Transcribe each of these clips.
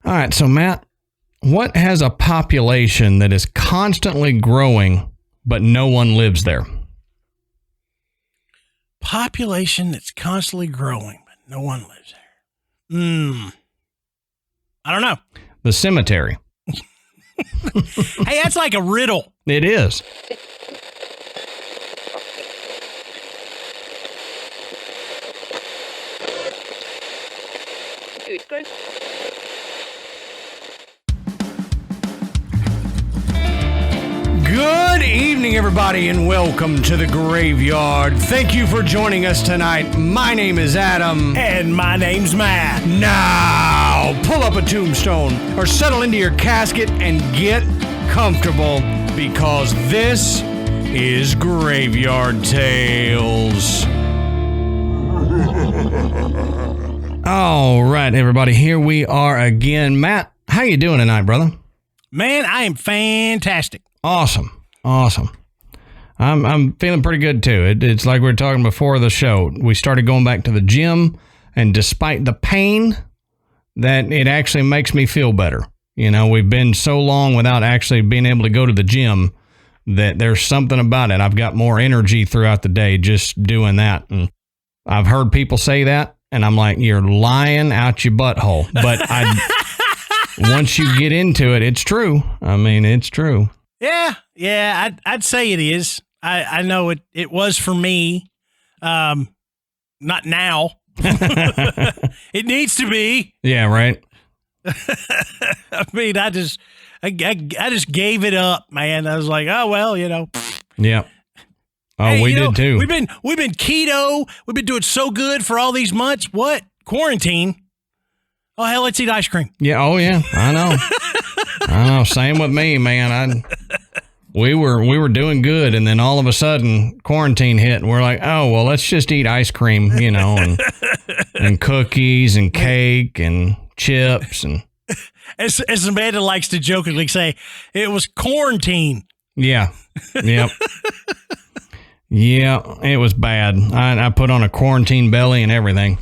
All right, so Matt, what has a population that is constantly growing, but no one lives there? Population that's constantly growing, but no one lives there. I don't know. The cemetery. Hey, that's like a riddle. It is. Good evening, everybody, and welcome to the graveyard. Thank you for joining us tonight. My name is Adam. And my name's Matt. Now, pull up a tombstone or settle into your casket and get comfortable because this is Graveyard Tales. All right, everybody, here we are again. Matt, how you doing tonight, brother? Man, I am fantastic. Awesome. I'm feeling pretty good too. It's like we were talking before the show. We started going back to the gym, and despite the pain, that it actually makes me feel better. You know, we've been so long without actually being able to go to the gym that there's something about it. I've got more energy throughout the day just doing that. And I've heard people say that, and I'm like, you're lying out your butthole. But once you get into it, it's true. I mean, it's true. Yeah, I'd say it is. I know it was for me. Not now. It needs to be. Yeah, right. I mean, I just gave it up, man. I was like, oh well, you know. Yeah. Oh, hey, we did too. We've been keto. We've been doing so good for all these months. What? Quarantine? Oh hell, let's eat ice cream. Yeah. Oh yeah. I know. I know. Same with me, man. We were doing good, and then all of a sudden quarantine hit, and we're like, oh well, let's just eat ice cream, you know, and cookies and cake and chips and. As Amanda likes to jokingly say, it was quarantine. Yeah. Yep. Yeah, it was bad. I put on a quarantine belly and everything.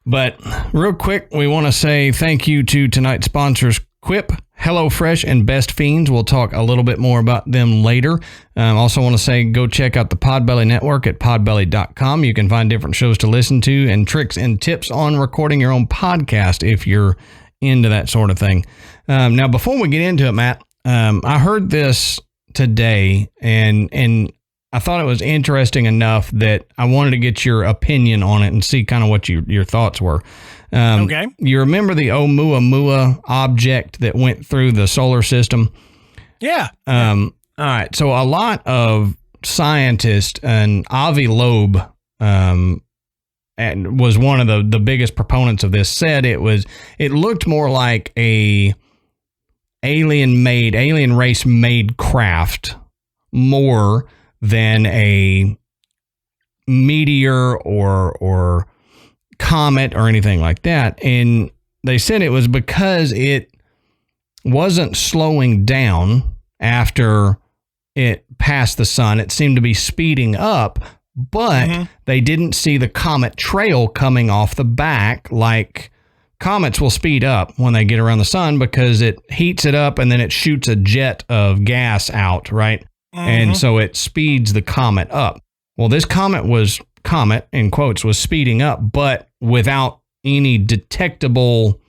But real quick, we want to say thank you to tonight's sponsors, Quip, HelloFresh, and Best Fiends. We'll talk a little bit more about them later. Also want to say go check out the Podbelly Network at podbelly.com. You can find different shows to listen to and tricks and tips on recording your own podcast if you're into that sort of thing. Now, before we get into it, Matt, I heard this today, and I thought it was interesting enough that I wanted to get your opinion on it and see kind of what your thoughts were. Okay. You remember the Oumuamua object that went through the solar system? Yeah. All right. So a lot of scientists, and Avi Loeb and was one of the biggest proponents of this, said it looked more like a alien race made craft more than a meteor or comet or anything like that. And they said it was because it wasn't slowing down after it passed the sun. It seemed to be speeding up, but they didn't see the comet trail coming off the back. Like comets will speed up when they get around the sun because it heats it up and then it shoots a jet of gas out, right? And so it speeds the comet up. Well, this comet, in quotes, was speeding up, but without any detectable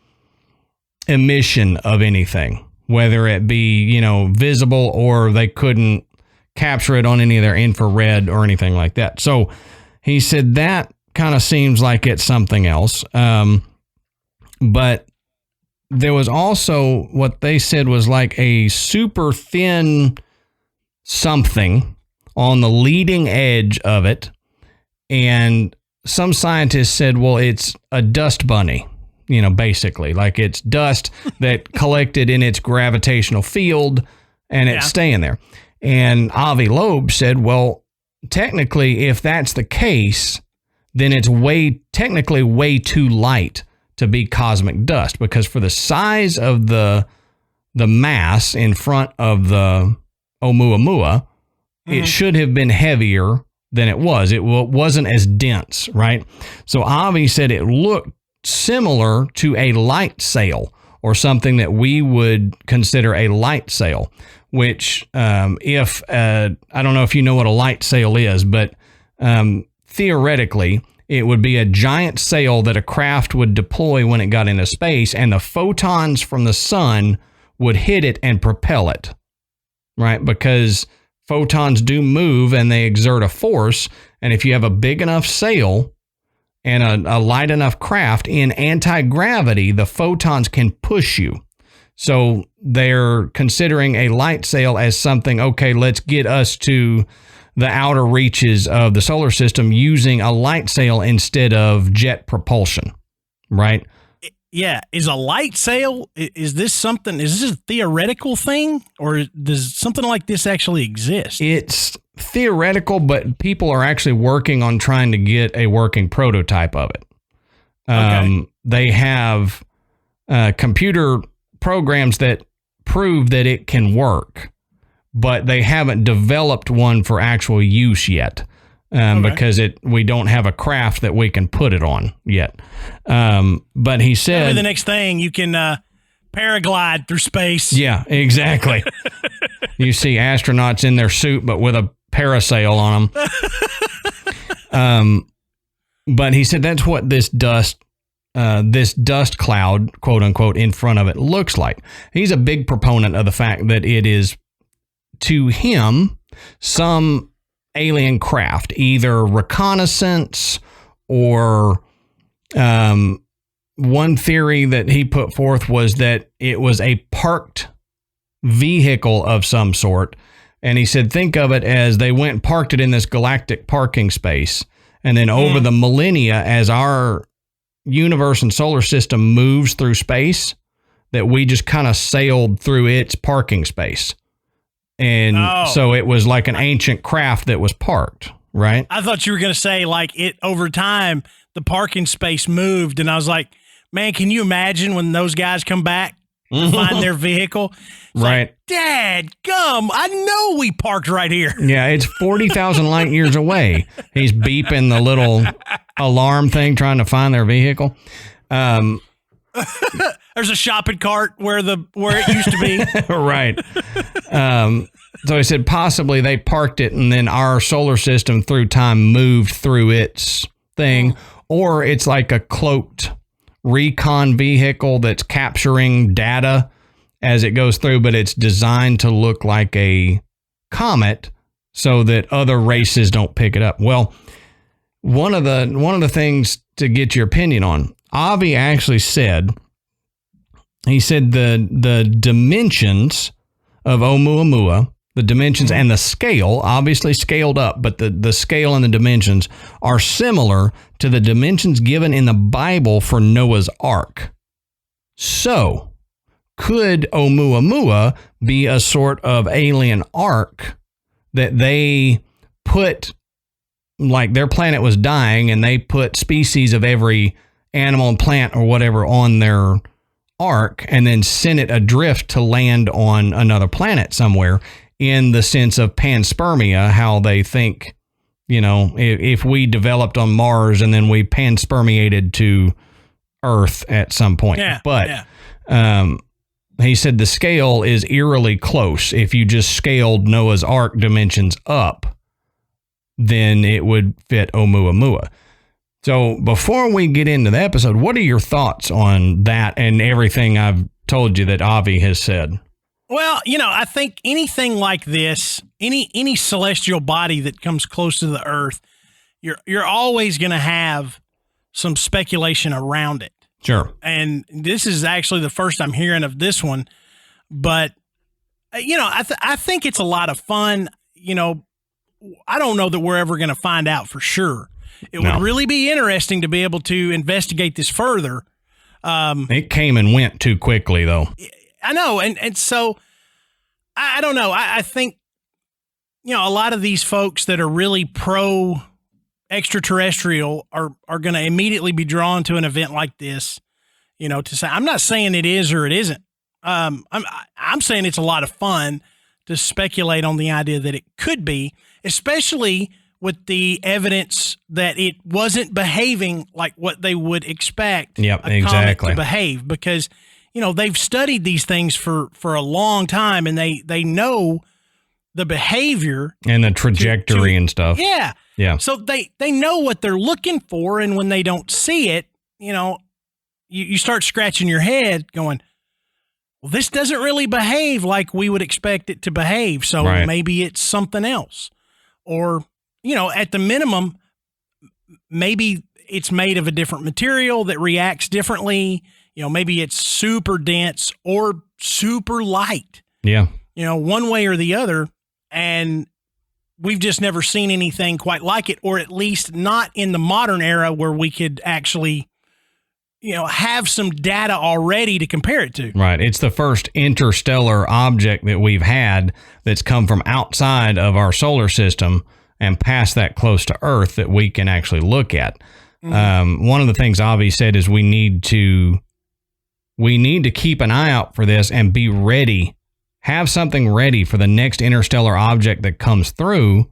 emission of anything, whether it be, you know, visible or they couldn't capture it on any of their infrared or anything like that. So he said that kind of seems like it's something else. But there was also what they said was like a super thin something on the leading edge of it. And some scientists said, well, it's a dust bunny, you know, basically like it's dust that collected in its gravitational field and it's staying there. And Avi Loeb said, well, technically, if that's the case, then it's technically way too light to be cosmic dust, because for the size of the mass in front of the Oumuamua, it should have been heavier than it was. It wasn't as dense, right? So Avi said it looked similar to a light sail, or something that we would consider a light sail, which I don't know if you know what a light sail is, but theoretically, it would be a giant sail that a craft would deploy when it got into space, and the photons from the sun would hit it and propel it, right? Because photons do move and they exert a force, and if you have a big enough sail and a light enough craft in anti-gravity, the photons can push you. So they're considering a light sail as something, okay, let's get us to the outer reaches of the solar system using a light sail instead of jet propulsion, right? Yeah. Is a light sail, is this a theoretical thing, or does something like this actually exist? It's theoretical, but people are actually working on trying to get a working prototype of it. Okay. They have computer programs that prove that it can work, but they haven't developed one for actual use yet, because we don't have a craft that we can put it on yet. But he said, maybe the next thing you can paraglide through space. Yeah, exactly. You see astronauts in their suit, but with a parasail on them. But he said that's what this dust cloud, quote unquote, in front of it looks like. He's a big proponent of the fact that it is, to him, some alien craft, either reconnaissance or one theory that he put forth was that it was a parked vehicle of some sort. And he said, think of it as they went and parked it in this galactic parking space. And then over the millennia, as our universe and solar system moves through space, that we just kind of sailed through its parking space. And so it was like an ancient craft that was parked, right? I thought you were going to say, like, it over time, the parking space moved. And I was like, man, can you imagine when those guys come back to find their vehicle? It's right. Like, Dad, gum, I know we parked right here. Yeah, it's 40,000 light years away. He's beeping the little alarm thing trying to find their vehicle. There's a shopping cart where it used to be. Right. So he said possibly they parked it and then our solar system through time moved through its thing, or it's like a cloaked recon vehicle that's capturing data as it goes through, but it's designed to look like a comet so that other races don't pick it up. Well, one of the things to get your opinion on, Avi actually said, he said the dimensions of Oumuamua, the dimensions and the scale, obviously scaled up, but the scale and the dimensions are similar to the dimensions given in the Bible for Noah's Ark. So, could Oumuamua be a sort of alien ark that they put, like their planet was dying and they put species of every animal and plant or whatever on their ark and then sent it adrift to land on another planet somewhere, in the sense of panspermia, how they think, if we developed on Mars and then we panspermiated to Earth at some point. Yeah, but he said the scale is eerily close. If you just scaled Noah's Ark dimensions up, then it would fit Oumuamua. So before we get into the episode, what are your thoughts on that and everything I've told you that Avi has said? Well, I think anything like this, any celestial body that comes close to the Earth, you're always going to have some speculation around it. Sure. And this is actually the first I'm hearing of this one, but I think it's a lot of fun. I don't know that we're ever going to find out for sure. It would really be interesting to be able to investigate this further. It came and went too quickly, though. I know. And so I don't know. I think, a lot of these folks that are really pro extraterrestrial are going to immediately be drawn to an event like this, to say, I'm not saying it is or it isn't. I'm saying it's a lot of fun to speculate on the idea that it could be, especially with the evidence that it wasn't behaving like what they would expect comet to behave, because, they've studied these things for a long time, and they know the behavior and the trajectory and stuff. Yeah. Yeah. So they know what they're looking for. And when they don't see it, you start scratching your head going, well, this doesn't really behave like we would expect it to behave. So maybe it's something else. Or, at the minimum, maybe it's made of a different material that reacts differently. Maybe it's super dense or super light. Yeah. One way or the other. And we've just never seen anything quite like it, or at least not in the modern era where we could actually, have some data already to compare it to. Right. It's the first interstellar object that we've had that's come from outside of our solar system and past that close to Earth that we can actually look at. Mm-hmm. One of the things Avi said is we need to keep an eye out for this and be ready. Have something ready for the next interstellar object that comes through,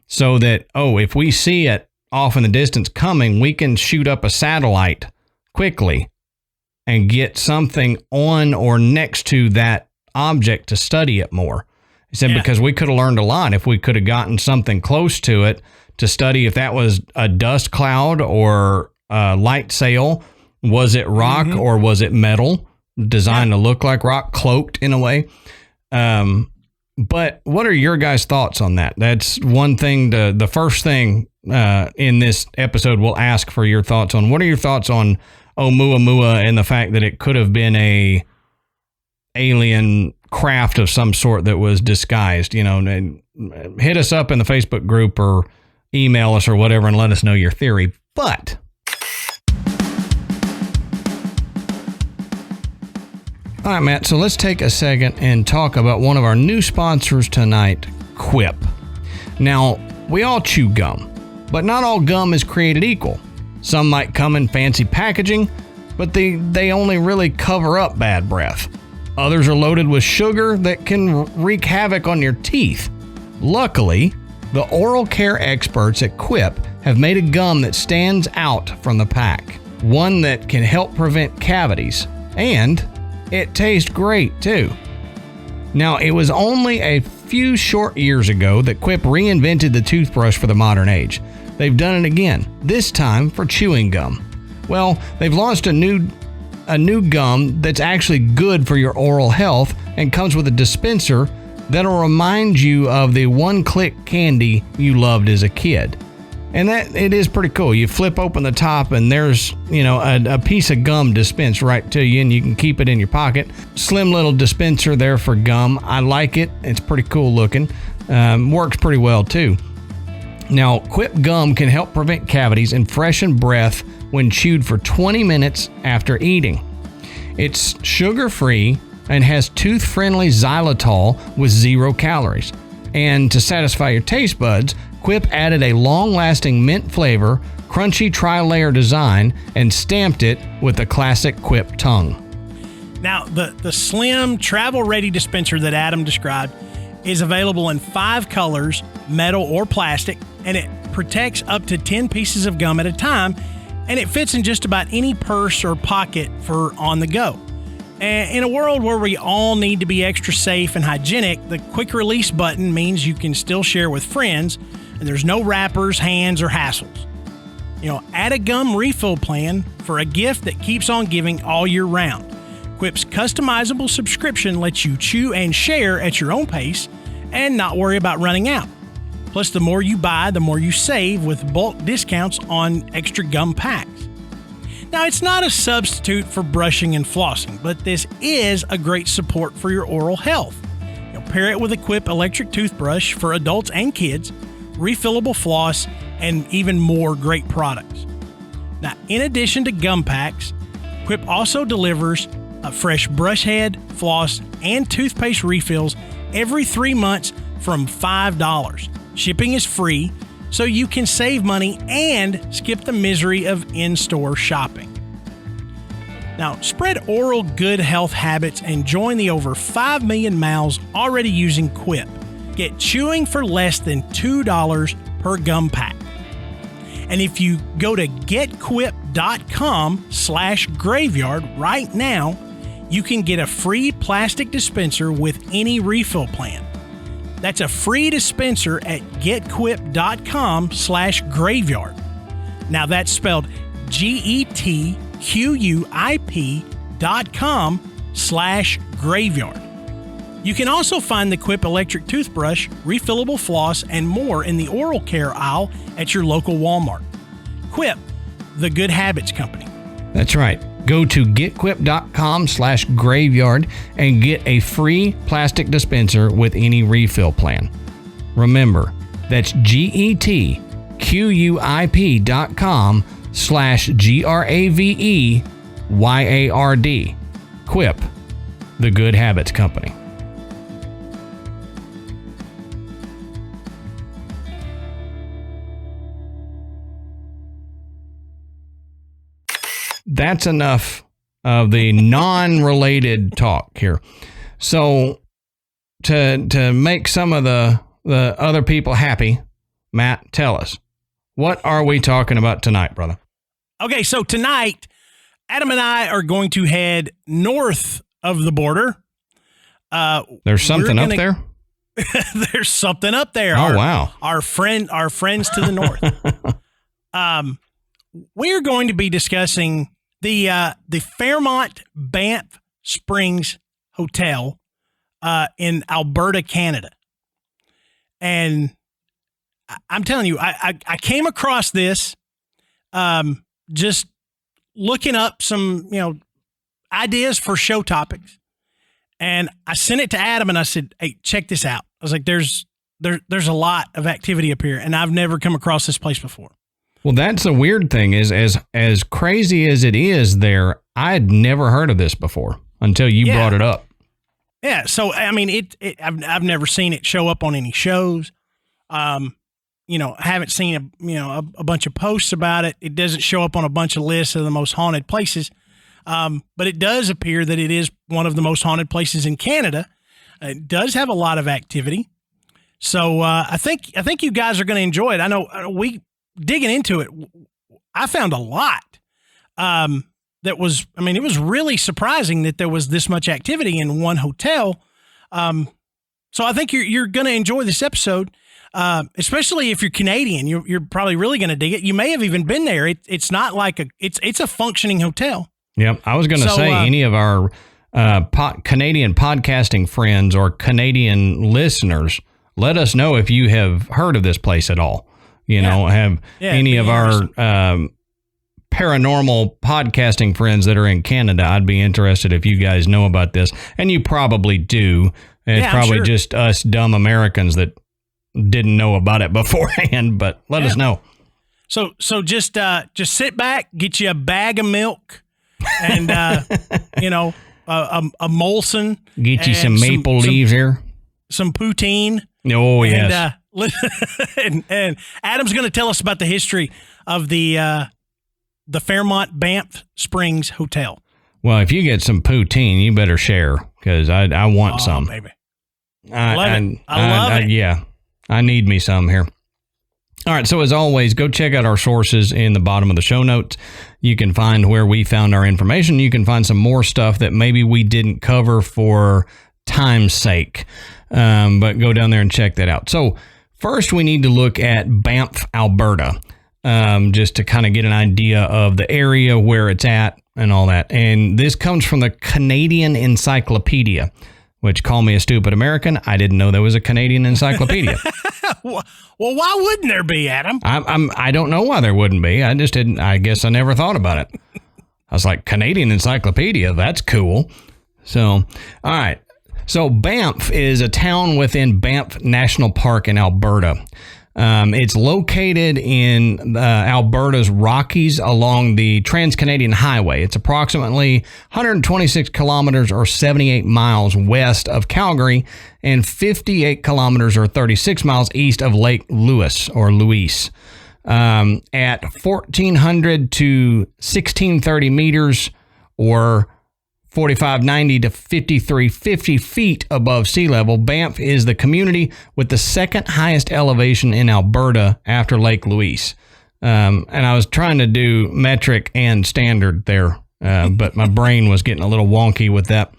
so that, if we see it off in the distance coming, we can shoot up a satellite quickly and get something on or next to that object to study it more. He said, because we could have learned a lot if we could have gotten something close to it to study if that was a dust cloud or a light sail. Was it rock or was it metal designed to look like rock, cloaked in a way? But what are your guys' thoughts on that? That's one thing. The first thing in this episode we'll ask for your thoughts on. What are your thoughts on Oumuamua and the fact that it could have been a alien craft of some sort that was disguised? And hit us up in the Facebook group or email us or whatever and let us know your theory. But all right, Matt, so let's take a second and talk about one of our new sponsors tonight, Quip. Now, we all chew gum, but not all gum is created equal. Some might come in fancy packaging, but they only really cover up bad breath. Others are loaded with sugar that can wreak havoc on your teeth. Luckily, the oral care experts at Quip have made a gum that stands out from the pack. One that can help prevent cavities, and it tastes great too. Now, it was only a few short years ago that Quip reinvented the toothbrush for the modern age. They've done it again, this time for chewing gum. Well, they've launched a new gum that's actually good for your oral health and comes with a dispenser that'll remind you of the one-click candy you loved as a kid. And that it is pretty cool. You flip open the top and there's, a piece of gum dispensed right to you, and you can keep it in your pocket. Slim little dispenser there for gum. I like it. It's pretty cool looking. Works pretty well too. Now, Quip gum can help prevent cavities and freshen breath when chewed for 20 minutes after eating. It's sugar-free and has tooth-friendly xylitol with 0 calories. And to satisfy your taste buds, Quip added a long-lasting mint flavor, crunchy tri-layer design, and stamped it with the classic Quip tongue. Now, the slim, travel-ready dispenser that Adam described is available in 5 colors, metal or plastic, and it protects up to 10 pieces of gum at a time, and it fits in just about any purse or pocket for on the go. And in a world where we all need to be extra safe and hygienic, the quick release button means you can still share with friends, and there's no wrappers, hands, or hassles. Add a gum refill plan for a gift that keeps on giving all year round. Quip's customizable subscription lets you chew and share at your own pace and not worry about running out. Plus, the more you buy, the more you save with bulk discounts on extra gum packs. Now, it's not a substitute for brushing and flossing, but this is a great support for your oral health. Pair it with a Quip electric toothbrush for adults and kids, refillable floss, and even more great products. Now, in addition to gum packs, Quip also delivers a fresh brush head, floss, and toothpaste refills every 3 months from $5. Shipping is free, so you can save money and skip the misery of in-store shopping. Now, spread oral good health habits and join the over 5 million mouths already using Quip. Get chewing for less than $2 per gum pack. And if you go to getquip.com/graveyard right now, you can get a free plastic dispenser with any refill plan. That's a free dispenser at getquip.com/graveyard. Now that's spelled GETQUIP.com/graveyard. You can also find the Quip electric toothbrush, refillable floss, and more in the oral care aisle at your local Walmart. Quip, the good habits company. That's right. Go to getquip.com/graveyard and get a free plastic dispenser with any refill plan. Remember, that's GETQUIP.com/GRAVEYARD. Quip, the good habits company. That's enough of the non-related talk here. So to make some of the other people happy, Matt, tell us, what are we talking about tonight, brother? Okay, so tonight, Adam and I are going to head north of the border. There's something up there? There's something up there. Oh, wow. Our friends to the north. We're going to be discussing the Fairmont Banff Springs Hotel in Alberta, Canada. And I'm telling you, I came across this just looking up some, ideas for show topics. And I sent it to Adam and I said, hey, check this out. I was like, there's a lot of activity up here and I've never come across this place before. Well, that's the weird thing is as crazy as it is there, I had never heard of this before until you brought it up. Yeah. So, I mean, I've never seen it show up on any shows. I haven't seen a bunch of posts about it. It doesn't show up on a bunch of lists of the most haunted places. But it does appear that it is one of the most haunted places in Canada. It does have a lot of activity. So, I think you guys are going to enjoy it. I know digging into it, I found a lot. It was really surprising that there was this much activity in one hotel. So I think you're going to enjoy this episode, especially if you're Canadian. You're probably really going to dig it. You may have even been there. It's not like it's a functioning hotel. Yep. I was going to say any of our Canadian podcasting friends or Canadian listeners, let us know if you have heard of this place at all. Have any of our paranormal podcasting friends that are in Canada, I'd be interested if you guys know about this. And you probably do. It's probably just us dumb Americans that didn't know about it beforehand, but let us know. So just sit back, get you a bag of milk and, a Molson. Get you some maple leaves here. Some poutine. Oh, yes. And Adam's going to tell us about the history of the Fairmont Banff Springs Hotel. Well, if you get some poutine, you better share because I want some. Baby. I love it. Yeah, I need me some here. All right, so as always, go check out our sources in the bottom of the show notes. You can find where we found our information. You can find some more stuff that maybe we didn't cover for time's sake, but go down there and check that out. So first, we need to look at Banff, Alberta, just to kind of get an idea of the area, where it's at, and all that. And this comes from the Canadian Encyclopedia, which, call me a stupid American, I didn't know there was a Canadian Encyclopedia. Well, why wouldn't there be, Adam? I don't know why there wouldn't be. I just didn't. I guess I never thought about it. I was like, Canadian Encyclopedia, that's cool. So, all right. So Banff is a town within Banff National Park in Alberta. It's located in Alberta's Rockies along the Trans-Canadian Highway. It's approximately 126 kilometers or 78 miles west of Calgary and 58 kilometers or 36 miles east of Lake Louise. At 1,400 to 1,630 meters or 4,590 to 5,350 feet above sea level. Banff is the community with the second highest elevation in Alberta after Lake Louise. And I was trying to do metric and standard there, but my brain was getting a little wonky with that.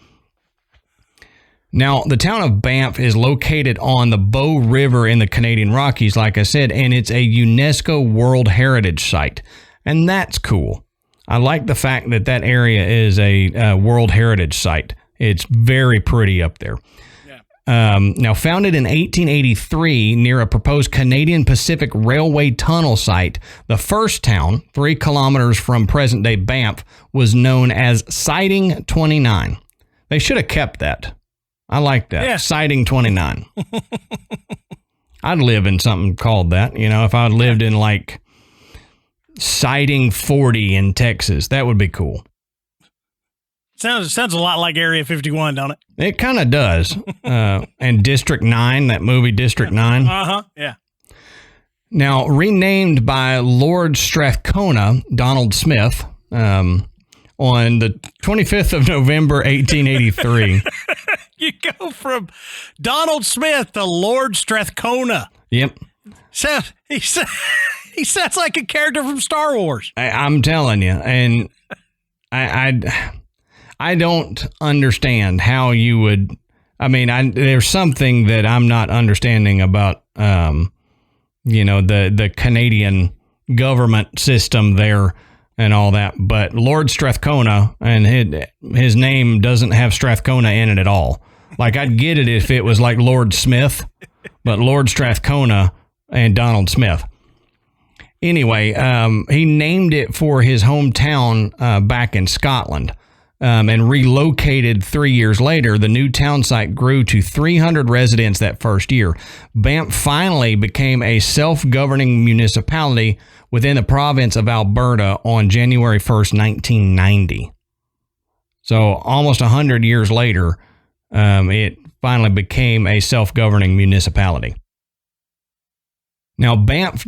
Now, the town of Banff is located on the Bow River in the Canadian Rockies, like I said, and it's a UNESCO World Heritage Site. And that's cool. I like the fact that that area is a World Heritage Site. It's very pretty up there. Yeah. Now, founded in 1883 near a proposed Canadian Pacific Railway tunnel site, the first town, 3 kilometers from present-day Banff, was known as Siding 29. They should have kept that. I like that. Yeah. Siding 29. I'd live in something called that. You know, if I lived in like Siding 40 in Texas, that would be cool. Sounds a lot like Area 51, don't it? It kind of does. And District 9, that movie District 9. Uh-huh, yeah. Now, renamed by Lord Strathcona, Donald Smith, on the 25th of November, 1883. You go from Donald Smith to Lord Strathcona. Yep. He sounds like a character from Star Wars. I'm telling you, and I don't understand how you would. I mean, there's something that I'm not understanding about, the Canadian government system there and all that. But Lord Strathcona, and his name doesn't have Strathcona in it at all. Like, I'd get it if it was like Lord Smith, but Lord Strathcona and Donald Smith. Anyway, he named it for his hometown back in Scotland, and relocated 3 years later. The new town site grew to 300 residents that first year. Banff finally became a self-governing municipality within the province of Alberta on January 1st, 1990. So almost 100 years later, it finally became a self-governing municipality. Now, Banff's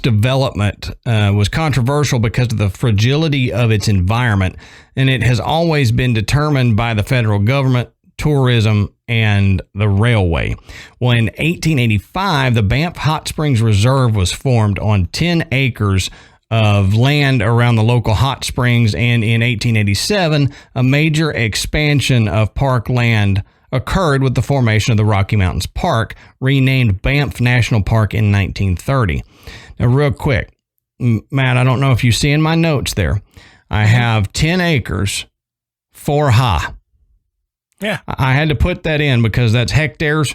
development was controversial because of the fragility of its environment, and it has always been determined by the federal government, tourism, and the railway. Well, in 1885, the Banff Hot Springs Reserve was formed on 10 acres of land around the local hot springs, and in 1887, a major expansion of park land occurred with the formation of the Rocky Mountains Park, renamed Banff National Park in 1930. Now, real quick, Matt, I don't know if you see in my notes there, I have 10 acres, 4 ha. Yeah. I had to put that in because that's hectares,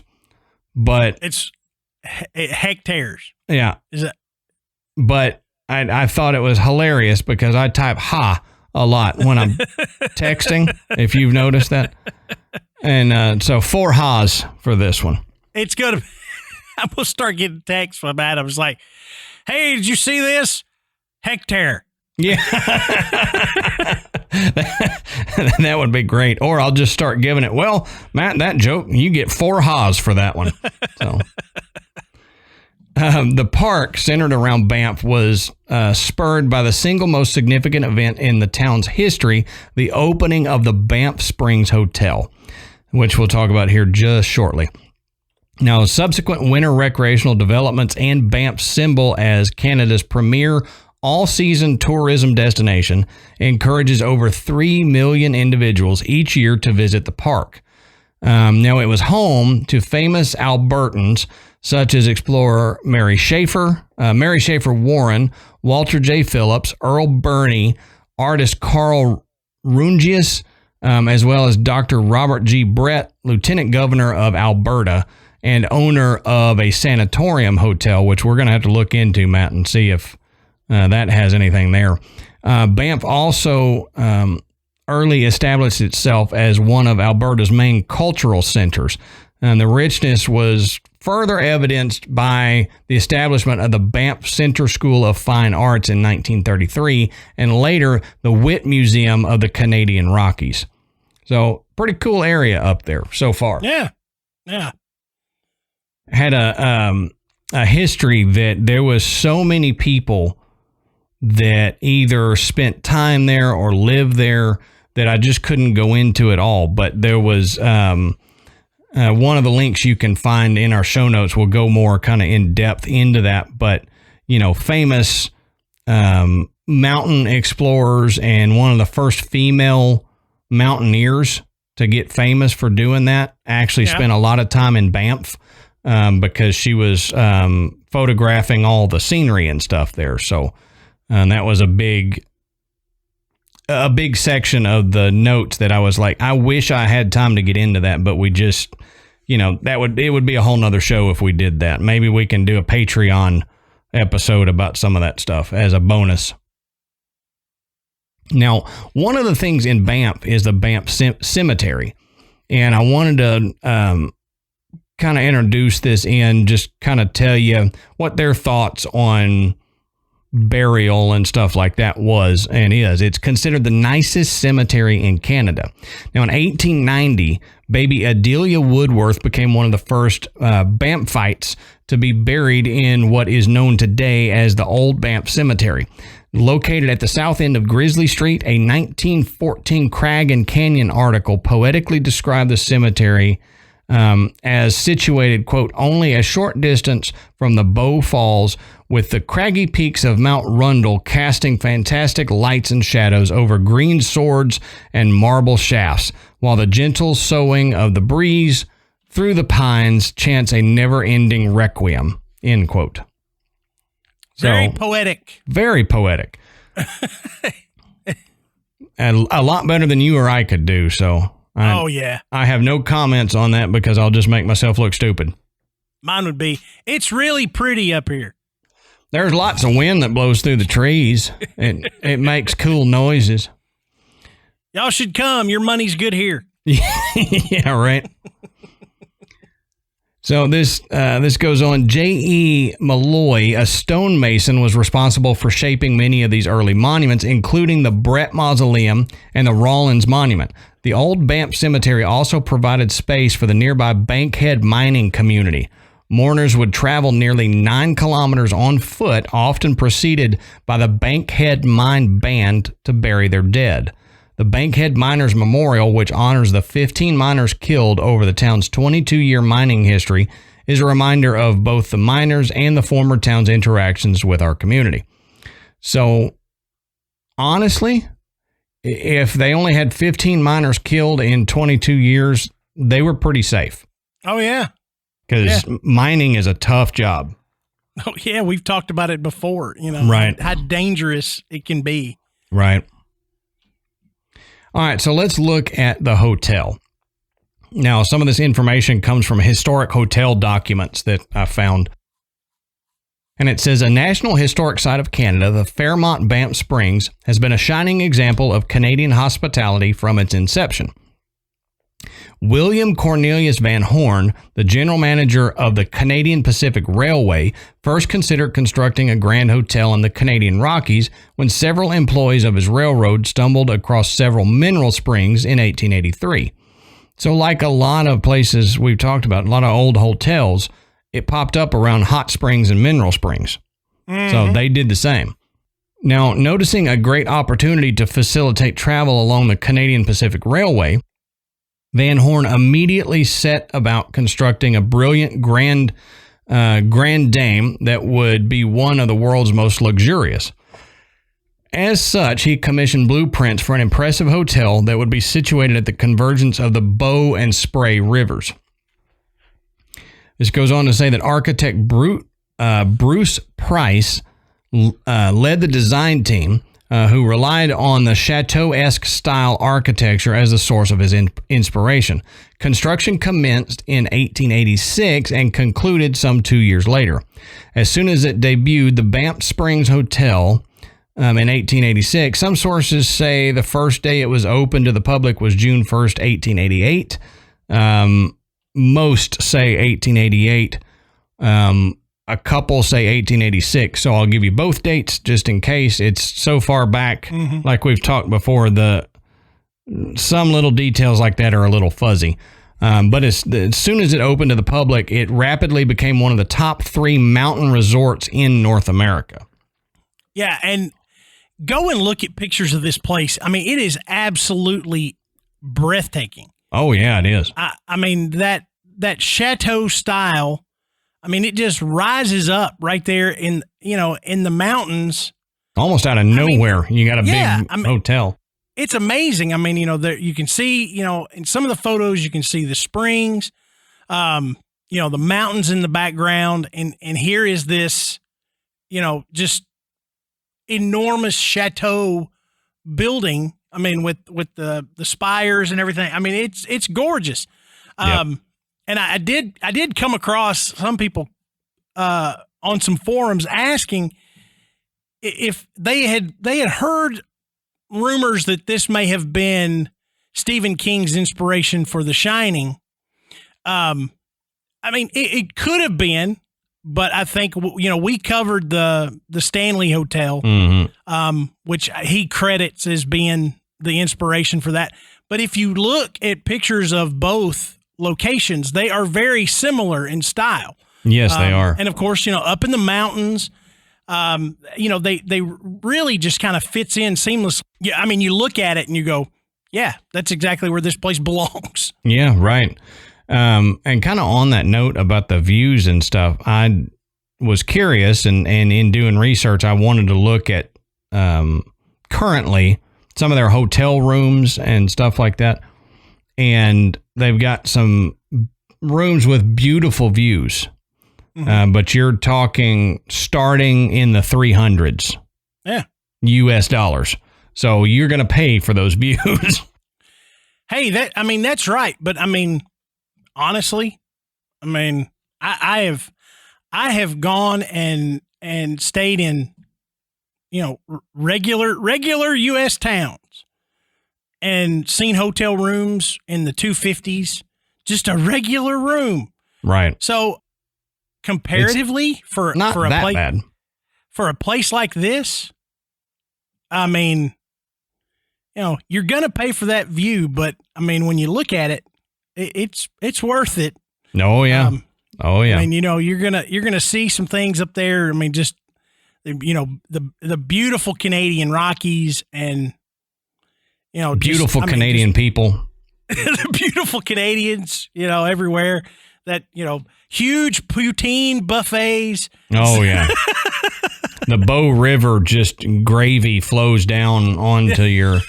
but it's hectares. Yeah. Is it? But I thought it was hilarious because I type ha a lot when I'm texting, if you've noticed that. And so 4 ha's for this one. It's going to, I'm going to start getting texts from Adam's like, hey, did you see this? Hectare. Yeah. That would be great. Or I'll just start giving it, well, Matt, that joke, you get 4 ha's for that one. So the park centered around Banff was spurred by the single most significant event in the town's history, the opening of the Banff Springs Hotel, which we'll talk about here just shortly. Now, subsequent winter recreational developments and Banff's symbol as Canada's premier all-season tourism destination encourages over 3 million individuals each year to visit the park. Now, it was home to famous Albertans such as explorer Mary Schaefer Warren, Walter J. Phillips, Earl Birney, artist Carl Rungius, as well as Dr. Robert G. Brett, Lieutenant Governor of Alberta and owner of a sanatorium hotel, which we're going to have to look into, Matt, and see if that has anything there. Banff also early established itself as one of Alberta's main cultural centers, and the richness was further evidenced by the establishment of the Banff Center School of Fine Arts in 1933, and later the Witt Museum of the Canadian Rockies. So, pretty cool area up there so far. Yeah. Had a history that there was so many people that either spent time there or lived there that I just couldn't go into it all. But there was one of the links you can find in our show notes will go more kind of in depth into that. But, famous mountain explorers and one of the first female mountaineers to get famous for doing that actually spent a lot of time in Banff because she was photographing all the scenery and stuff there. So that was a big section of the notes that I was like, I wish I had time to get into that, but we just, it would be a whole nother show if we did that. Maybe we can do a Patreon episode about some of that stuff as a bonus. Now, one of the things in Banff is the Banff Cemetery, and I wanted to kind of introduce this in, just kind of tell you what their thoughts on burial and stuff like that was and is. It's considered the nicest cemetery in Canada. Now, in 1890, baby Adelia Woodworth became one of the first Banffites to be buried in what is known today as the Old Banff Cemetery. Located at the south end of Grizzly Street, a 1914 Crag and Canyon article poetically described the cemetery as situated, quote, only a short distance from the Bow Falls, with the craggy peaks of Mount Rundle casting fantastic lights and shadows over green swords and marble shafts, while the gentle soughing of the breeze through the pines chants a never-ending requiem, end quote. Very poetic. Very poetic. And a lot better than you or I could do, so... I have no comments on that because I'll just make myself look stupid. Mine would be, it's really pretty up here. There's lots of wind that blows through the trees. It makes cool noises. Y'all should come. Your money's good here. Yeah, right. So this goes on. J.E. Malloy, a stonemason, was responsible for shaping many of these early monuments, including the Brett Mausoleum and the Rawlins Monument. The Old Banff Cemetery also provided space for the nearby Bankhead mining community. Mourners would travel nearly 9 kilometers on foot, often preceded by the Bankhead Mine Band to bury their dead. The Bankhead Miners Memorial, which honors the 15 miners killed over the town's 22-year mining history, is a reminder of both the miners and the former town's interactions with our community. So, honestly, if they only had 15 miners killed in 22 years, they were pretty safe. Oh, yeah. Because mining is a tough job. Oh, yeah. We've talked about it before, right. How dangerous it can be. Right. All right, so let's look at the hotel. Now, some of this information comes from historic hotel documents that I found. And it says, a National Historic Site of Canada, the Fairmont Banff Springs has been a shining example of Canadian hospitality from its inception. William Cornelius Van Horn, the general manager of the Canadian Pacific Railway, first considered constructing a grand hotel in the Canadian Rockies when several employees of his railroad stumbled across several mineral springs in 1883. So like a lot of places we've talked about, a lot of old hotels, it popped up around hot springs and mineral springs. So they did the same. Now, noticing a great opportunity to facilitate travel along the Canadian Pacific Railway, Van Horn immediately set about constructing a brilliant Grand Dame that would be one of the world's most luxurious. As such, he commissioned blueprints for an impressive hotel that would be situated at the convergence of the Bow and Spray rivers. This goes on to say that architect Bruce Price led the design team, who relied on the chateau-esque style architecture as the source of his inspiration. Construction commenced in 1886 and concluded some 2 years later. As soon as it debuted, the Banff Springs Hotel in 1886, some sources say the first day it was open to the public was June 1st, 1888. Most say 1888. A couple say 1886, so I'll give you both dates just in case. It's so far back, like we've talked before, some little details like that are a little fuzzy. But as soon as it opened to the public, it rapidly became one of the top 3 mountain resorts in North America. Yeah, and go and look at pictures of this place. I mean, it is absolutely breathtaking. Oh yeah, it is. I mean, that chateau style, I mean, it just rises up right there in the mountains. Almost out of nowhere. You got a big hotel. It's amazing. I mean, there you can see, in some of the photos, you can see the springs, the mountains in the background. And here is this, just enormous chateau building. I mean, with the spires and everything. I mean, it's gorgeous. Yep. And I did come across some people on some forums asking if they had heard rumors that this may have been Stephen King's inspiration for The Shining. I mean, it could have been, but I think we covered the Stanley Hotel, which he credits as being the inspiration for that. But if you look at pictures of both locations, they are very similar in style. Yes, they are. And of course, up in the mountains, they really just kind of fits in seamlessly. Yeah, I mean, you look at it and you go, yeah, that's exactly where this place belongs. Yeah, right. And kind of on that note about the views and stuff, I was curious and in doing research, I wanted to look at currently some of their hotel rooms and stuff like that. And they've got some rooms with beautiful views. But you're talking starting in the 300s. Yeah. US dollars. So you're going to pay for those views. Hey, that's right. But I mean, honestly, I mean, I have gone and stayed in, regular US towns and seen hotel rooms in the 250s, just a regular room. Right. So comparatively for a place like this, I mean, you're going to pay for that view, but I mean, when you look at it, it's worth it. Oh yeah. I mean, you're going to see some things up there. I mean, just, the beautiful Canadian Rockies and, beautiful Canadian people, the beautiful Canadians, everywhere that, huge poutine buffets. Oh yeah. The Bow River, just gravy flows down onto your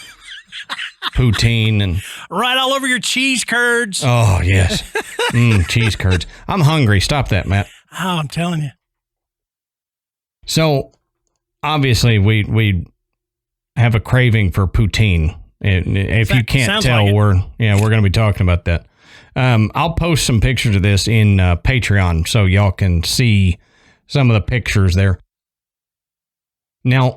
poutine and right all over your cheese curds. Oh yes. Cheese curds. I'm hungry. Stop that, Matt. Oh, I'm telling you. So obviously we have a craving for poutine. If you can't tell, like we're going to be talking about that. I'll post some pictures of this in Patreon so y'all can see some of the pictures there. Now,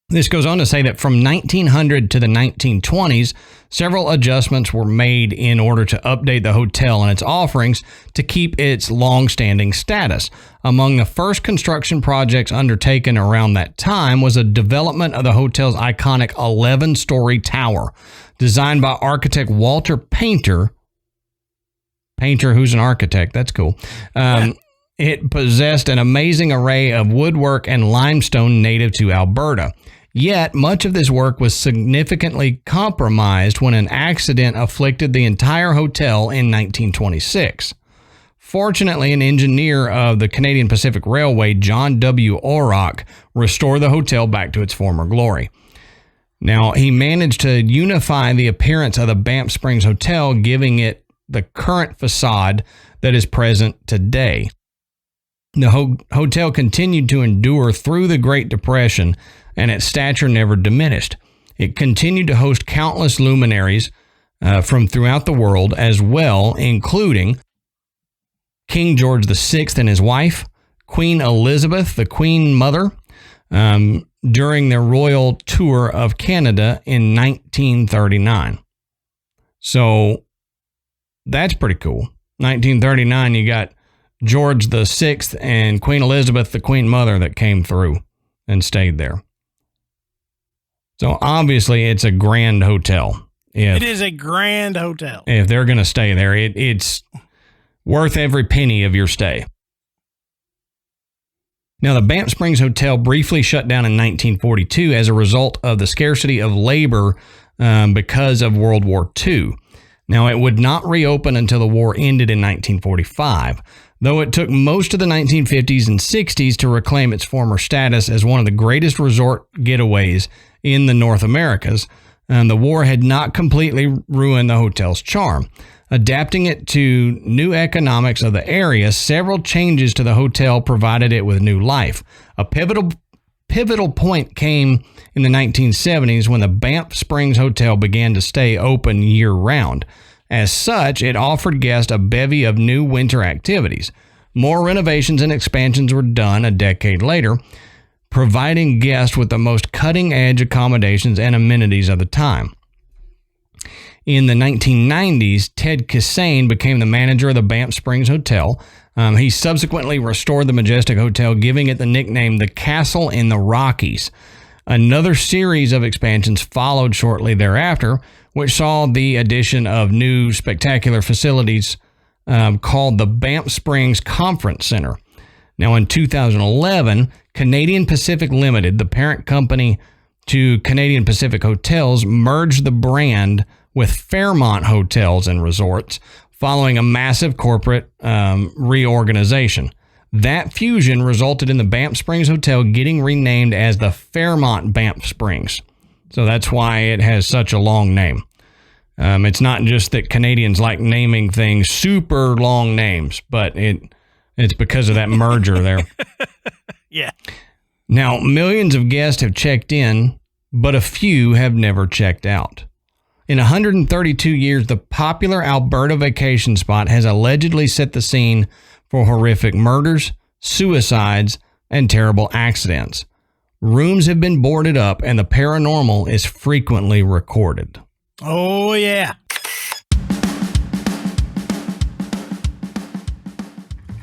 this goes on to say that from 1900 to the 1920s, several adjustments were made in order to update the hotel and its offerings to keep its long-standing status. Among the first construction projects undertaken around that time was a development of the hotel's iconic 11-story tower, designed by architect Walter Painter. Painter, who's an architect. That's cool. It possessed an amazing array of woodwork and limestone native to Alberta. Yet, much of this work was significantly compromised when an accident afflicted the entire hotel in 1926. Fortunately, an engineer of the Canadian Pacific Railway, John W. Orrock, restored the hotel back to its former glory. Now, he managed to unify the appearance of the Banff Springs Hotel, giving it the current facade that is present today. The hotel continued to endure through the Great Depression, and its stature never diminished. It continued to host countless luminaries from throughout the world as well, including King George VI and his wife, Queen Elizabeth, the Queen Mother, during their royal tour of Canada in 1939. So that's pretty cool. 1939, you got George VI and Queen Elizabeth, the Queen Mother, that came through and stayed there. So obviously it's a grand hotel. It is a grand hotel. If they're going to stay there, it's worth every penny of your stay. Now, the Banff Springs Hotel briefly shut down in 1942 as a result of the scarcity of labor because of World War II. Now, it would not reopen until the war ended in 1945, though it took most of the 1950s and 60s to reclaim its former status as one of the greatest resort getaways in the North Americas. The war had not completely ruined the hotel's charm. Adapting it to new economics of the area, several changes to the hotel provided it with new life. A pivotal point came in the 1970s when the Banff Springs Hotel began to stay open year-round. As such, it offered guests a bevy of new winter activities. More renovations and expansions were done a decade later, providing guests with the most cutting-edge accommodations and amenities of the time. In the 1990s, Ted Kissane became the manager of the Banff Springs Hotel. He subsequently restored the majestic hotel, giving it the nickname the Castle in the Rockies. Another series of expansions followed shortly thereafter, which saw the addition of new spectacular facilities called the Banff Springs Conference Center. Now, in 2011, Canadian Pacific Limited, the parent company to Canadian Pacific Hotels, merged the brand with Fairmont Hotels and Resorts following a massive corporate reorganization. That fusion resulted in the Banff Springs Hotel getting renamed as the Fairmont Banff Springs. So that's why it has such a long name. It's not just that Canadians like naming things super long names, but it's because of that merger there. Yeah. Now, millions of guests have checked in, but a few have never checked out. In 132 years, the popular Alberta vacation spot has allegedly set the scene for horrific murders, suicides, and terrible accidents. Rooms have been boarded up, and the paranormal is frequently recorded. Oh, yeah.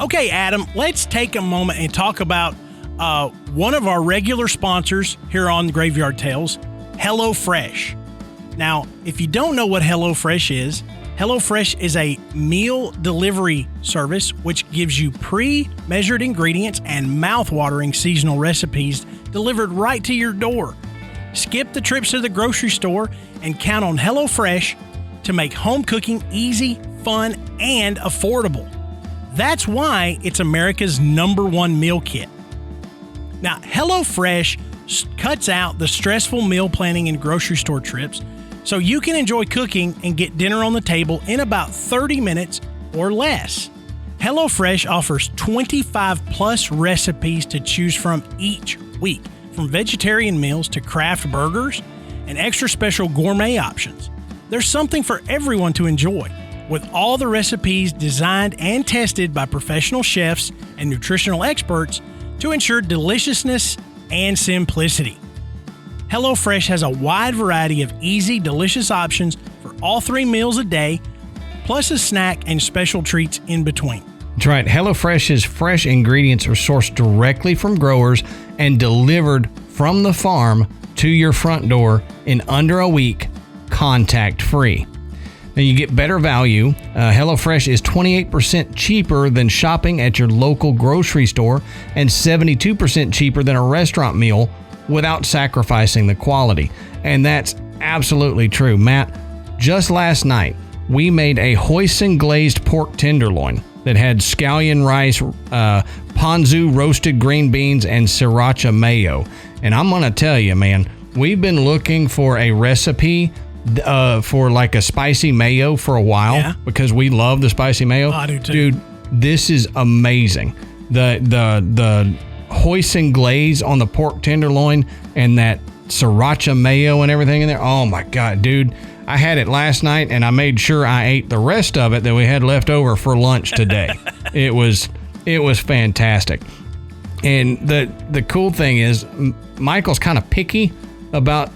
Okay, Adam, let's take a moment and talk about one of our regular sponsors here on Graveyard Tales, HelloFresh. Now, if you don't know what HelloFresh is a meal delivery service which gives you pre-measured ingredients and mouth-watering seasonal recipes delivered right to your door. Skip the trips to the grocery store and count on HelloFresh to make home cooking easy, fun, and affordable. That's why it's America's #1 meal kit. Now, HelloFresh cuts out the stressful meal planning and grocery store trips so you can enjoy cooking and get dinner on the table in about 30 minutes or less. HelloFresh offers 25 plus recipes to choose from each week, from vegetarian meals to craft burgers and extra special gourmet options. There's something for everyone to enjoy, with all the recipes designed and tested by professional chefs and nutritional experts to ensure deliciousness and simplicity. HelloFresh has a wide variety of easy, delicious options for all 3 meals a day, plus a snack and special treats in between. That's right. HelloFresh's fresh ingredients are sourced directly from growers and delivered from the farm to your front door in under a week, contact-free. Now, you get better value. HelloFresh is 28% cheaper than shopping at your local grocery store and 72% cheaper than a restaurant meal without sacrificing the quality. And that's absolutely true. Matt, just last night, we made a hoisin glazed pork tenderloin that had scallion rice, ponzu roasted green beans, and sriracha mayo. And I'm going to tell you, man, we've been looking for a recipe for like a spicy mayo for a while because we love the spicy mayo. I do too. Dude, this is amazing. The hoisin glaze on the pork tenderloin and that sriracha mayo and everything in there. Oh my God, dude. I had it last night and I made sure I ate the rest of it that we had left over for lunch today. It was fantastic. And the cool thing is Michael's kind of picky about,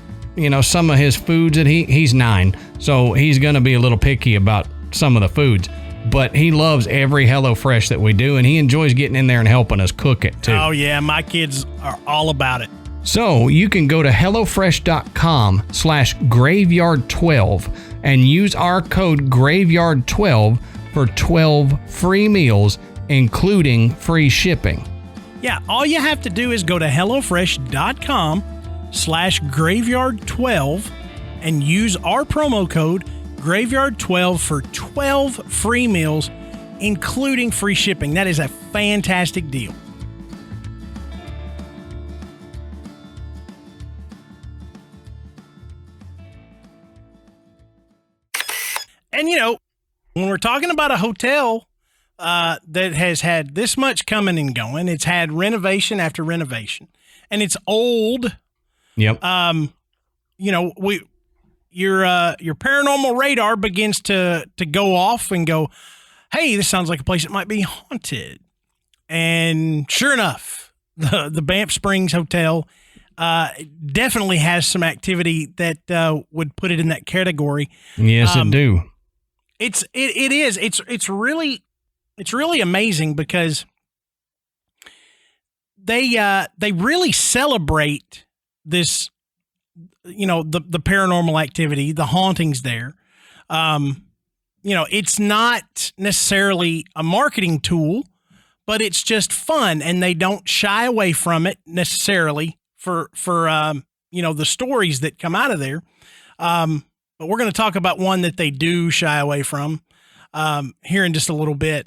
some of his foods that he's 9. So he's going to be a little picky about some of the foods. But he loves every HelloFresh that we do, and he enjoys getting in there and helping us cook it, too. Oh, yeah. My kids are all about it. So you can go to HelloFresh.com/graveyard12 and use our code graveyard12 for 12 free meals, including free shipping. Yeah, all you have to do is go to HelloFresh.com/graveyard12 and use our promo code Graveyard12 for 12 free meals, including free shipping. That is a fantastic deal. And, when we're talking about a hotel that has had this much coming and going, it's had renovation after renovation, and it's old. Yep. Your paranormal radar begins to go off and go, hey, this sounds like a place that might be haunted. And sure enough, the Banff Springs Hotel definitely has some activity that would put it in that category. Yes, it do. It is. It's really amazing because they really celebrate this, the paranormal activity, the hauntings there. It's not necessarily a marketing tool, but it's just fun, and they don't shy away from it necessarily for the stories that come out of there. But we're going to talk about one that they do shy away from here in just a little bit.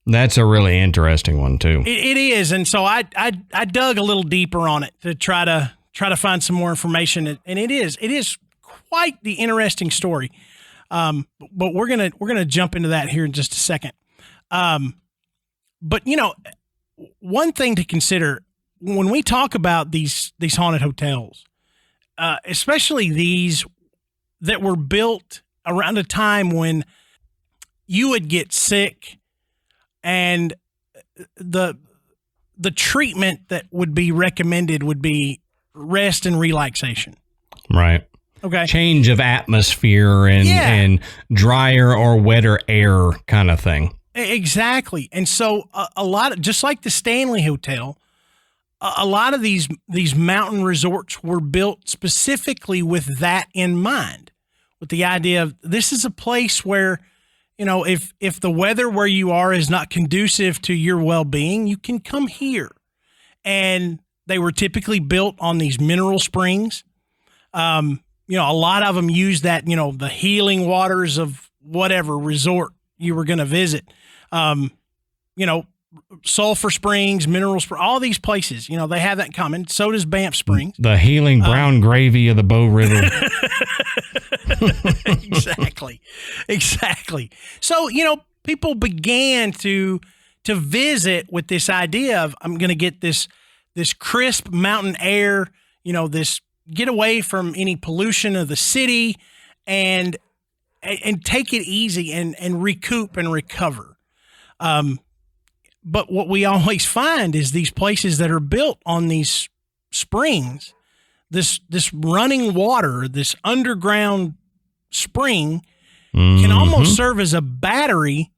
That's a really interesting one too. It is, and so I dug a little deeper on it to try to find some more information, and it is quite the interesting story. But we're gonna jump into that here in just a second. But one thing to consider when we talk about these haunted hotels, especially these that were built around a time when you would get sick, and the treatment that would be recommended would be rest and relaxation. Right. Okay. Change of atmosphere and drier or wetter air kind of thing. Exactly. And so a lot of, just like the Stanley Hotel, a lot of these mountain resorts were built specifically with that in mind, with the idea of this is a place where, if the weather where you are is not conducive to your well-being, you can come here. And they were typically built on these mineral springs. A lot of them use that, the healing waters of whatever resort you were going to visit. Sulfur Springs, Mineral Springs, all these places, they have that in common. So does Banff Springs. The healing brown gravy of the Bow River. Exactly. So, people began to visit with this idea of, I'm going to get this crisp mountain air, this get away from any pollution of the city and take it easy and recoup and recover. But what we always find is these places that are built on these springs, this running water, this underground spring can almost serve as a battery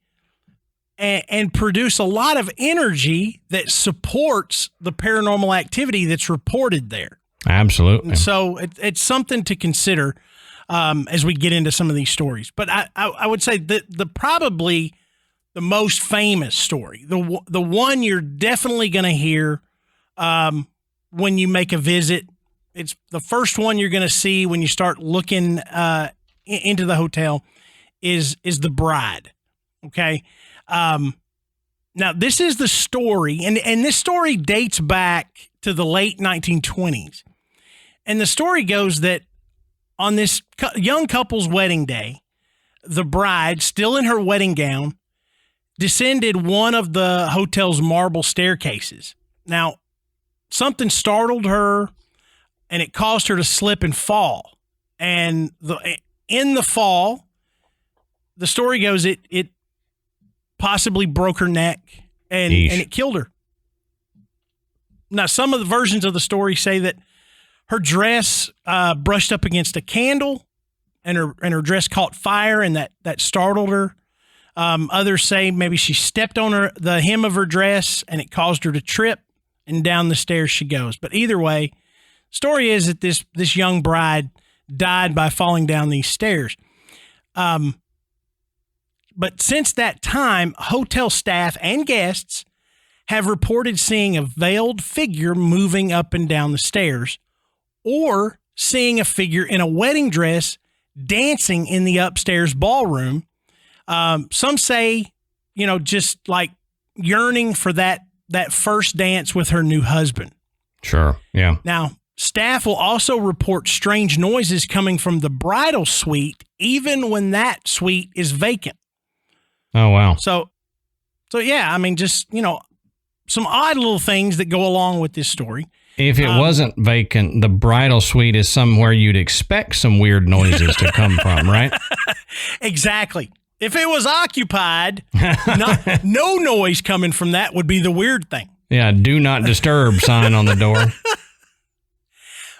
and produce a lot of energy that supports the paranormal activity that's reported there. Absolutely. And so it's something to consider as we get into some of these stories. But I would say that probably the most famous story, the one you're definitely going to hear when you make a visit, it's the first one you're going to see when you start looking into the hotel, is the bride. Okay. Now this is the story, and this story dates back to the late 1920s. And the story goes that on this young couple's wedding day, the bride, still in her wedding gown, descended one of the hotel's marble staircases. Now, something startled her, and it caused her to slip and fall. And in the fall, the story goes it possibly broke her neck and it killed her. Now, some of the versions of the story say that her dress brushed up against a candle, and her dress caught fire, and that startled her. Others say maybe she stepped on the hem of her dress, and it caused her to trip, and down the stairs she goes. But either way, story is that this young bride died by falling down these stairs. But since that time, hotel staff and guests have reported seeing a veiled figure moving up and down the stairs, or seeing a figure in a wedding dress dancing in the upstairs ballroom. Some say, just like yearning for that first dance with her new husband. Sure. Yeah. Now, staff will also report strange noises coming from the bridal suite, even when that suite is vacant. Oh, wow. So yeah, I mean, just, some odd little things that go along with this story. If it wasn't vacant, the bridal suite is somewhere you'd expect some weird noises to come from, right? Exactly. If it was occupied, no noise coming from that would be the weird thing. Yeah, do not disturb sign on the door.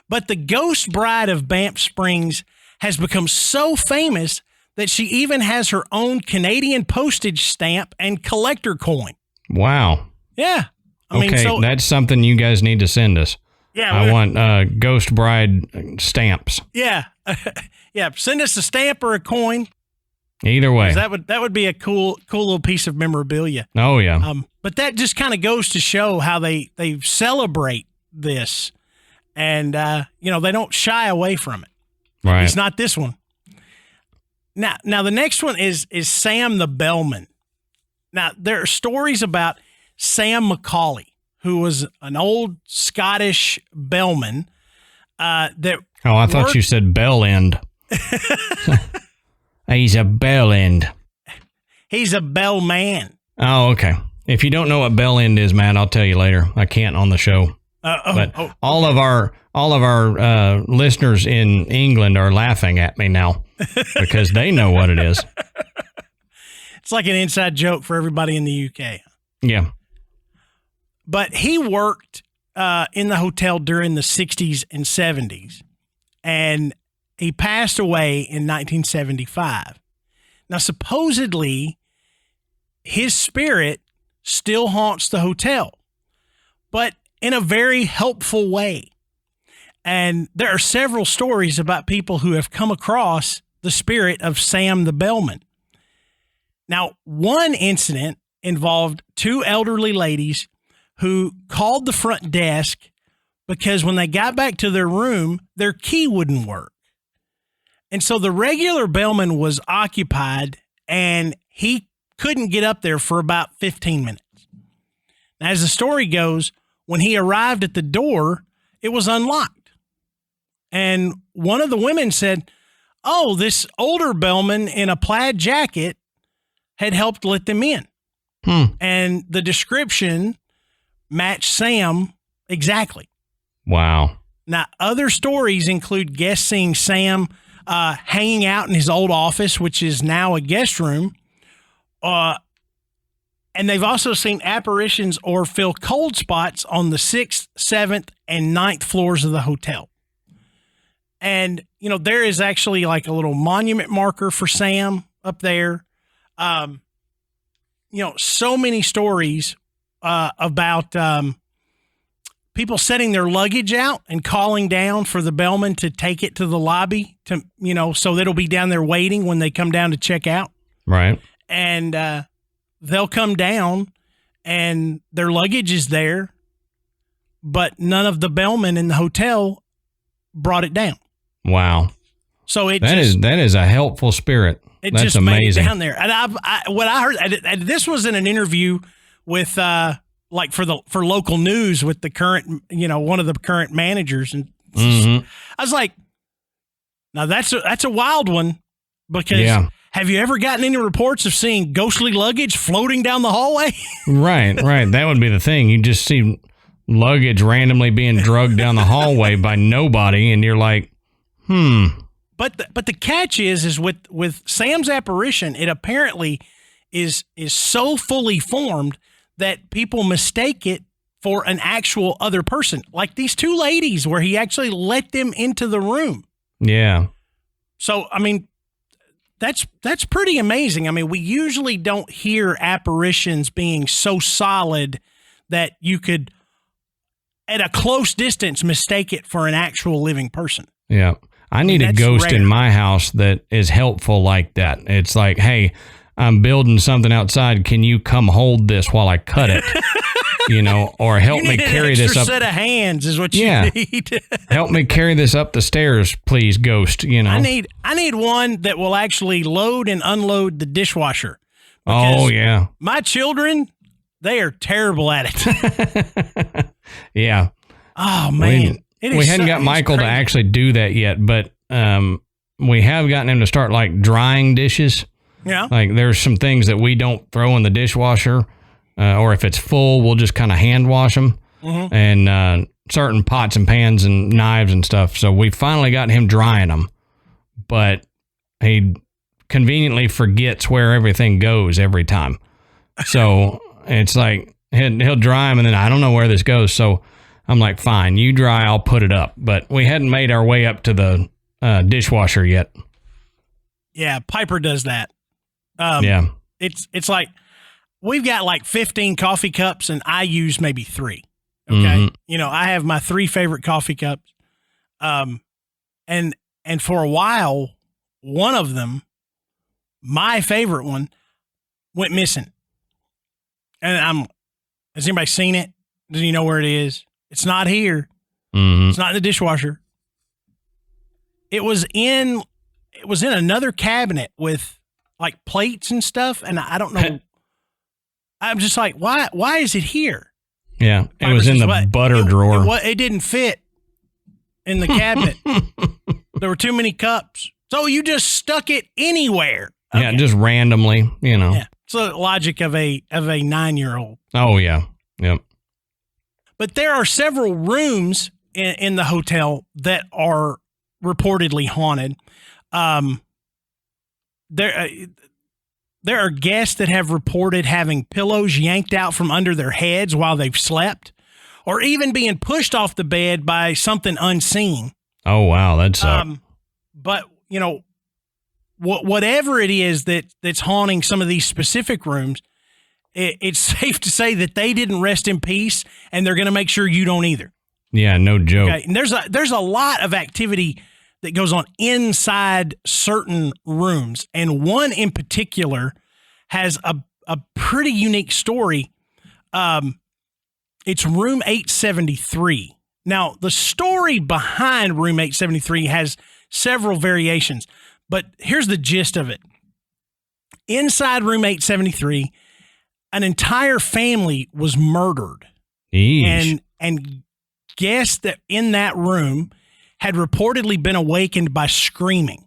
But the ghost bride of Banff Springs has become so famous that she even has her own Canadian postage stamp and collector coin. Wow. Yeah. That's something you guys need to send us. Yeah. I want ghost bride stamps. Yeah. Yeah. Send us a stamp or a coin. Either way. That would be a cool little piece of memorabilia. Oh, yeah. But that just kind of goes to show how they celebrate this, and they don't shy away from it. Right. It's not this one. Now the next one is Sam the Bellman. Now there are stories about Sam Macaulay, who was an old Scottish bellman. I thought you said bell end. He's a bell end. He's a bellman. Oh, okay. If you don't know what bell end is, Matt, I'll tell you later. I can't on the show. All of our listeners in England are laughing at me now because they know what it is. It's like an inside joke for everybody in the UK. Yeah. But he worked in the hotel during the 60s and 70s, and he passed away in 1975. Now, supposedly, his spirit still haunts the hotel, but in a very helpful way. And there are several stories about people who have come across the spirit of Sam the Bellman. Now, one incident involved two elderly ladies who called the front desk because when they got back to their room, their key wouldn't work. And so the regular bellman was occupied and he couldn't get up there for about 15 minutes. Now, as the story goes, when he arrived at the door, it was unlocked. And one of the women said, "Oh, this older bellman in a plaid jacket had helped let them in." And the description matched Sam exactly. Wow. Now, other stories include guests seeing Sam hanging out in his old office, which is now a guest room. And they've also seen apparitions or feel cold spots on the 6th, 7th, and 9th floors of the hotel. And, there is actually like a little monument marker for Sam up there. So many stories about people setting their luggage out and calling down for the bellman to take it to the lobby to, so that it'll be down there waiting when they come down to check out. Right. And they'll come down and their luggage is there, but none of the bellmen in the hotel brought it down. Wow. So that is a helpful spirit. That's just amazing. Made it down there. And what I heard, this was in an interview with for local news with the current, one of the current managers, and I was like, now that's a wild one, because have you ever gotten any reports of seeing ghostly luggage floating down the hallway? Right. That would be the thing. You just see luggage randomly being drugged down the hallway by nobody, and you're like, But the catch is with Sam's apparition, it apparently is so fully formed that people mistake it for an actual other person. Like these two ladies where he actually let them into the room. Yeah. So, I mean, that's pretty amazing. I mean, we usually don't hear apparitions being so solid that you could, at a close distance, mistake it for an actual living person. Yeah. I need a ghost rare. in my house that is helpful like that. It's like, hey, I'm building something outside. Can you come hold this while I cut it? or help you me need carry an this extra up. set of hands is what you need. Help me carry this up the stairs, please, ghost. I need one that will actually load and unload the dishwasher. Oh yeah. My children, they are terrible at it. Yeah. Oh man. We hadn't got Michael to actually do that yet, but we have gotten him to start like drying dishes. Yeah. Like there's some things that we don't throw in the dishwasher, or if it's full, we'll just kind of hand wash them. Mm-hmm. And certain pots and pans and knives and stuff. So we finally got him drying them, but he conveniently forgets where everything goes every time. So it's like he'll dry them and then I don't know where this goes. So I'm like, fine, you dry, I'll put it up. But we hadn't made our way up to the dishwasher yet. Yeah, Piper does that. Yeah. It's like we've got like 15 coffee cups and I use maybe 3. Okay. Mm-hmm. I have my 3 favorite coffee cups. And for a while, one of them, my favorite one, went missing. And has anybody seen it? Does he know where it is? It's not here. Mm-hmm. It's not in the dishwasher. It was in another cabinet with like plates and stuff. And I don't know. I'm just like, why is it here? Yeah. It was in the butter drawer. It didn't fit in the cabinet. There were too many cups. So you just stuck it anywhere. Okay. Yeah. Just randomly, Yeah. It's the logic of a 9-year-old. Oh yeah. Yep. But there are several rooms in the hotel that are reportedly haunted. There are guests that have reported having pillows yanked out from under their heads while they've slept, or even being pushed off the bed by something unseen. Oh wow, that's but whatever it is that's haunting some of these specific rooms, it's safe to say that they didn't rest in peace, and they're going to make sure you don't either. Yeah, no joke. Okay? And there's a lot of activity that goes on inside certain rooms, and one in particular has a pretty unique story. It's room 873. Now, the story behind room 873 has several variations, but here's the gist of it. Inside room 873, an entire family was murdered. Eesh. And guests that in that room had reportedly been awakened by screaming.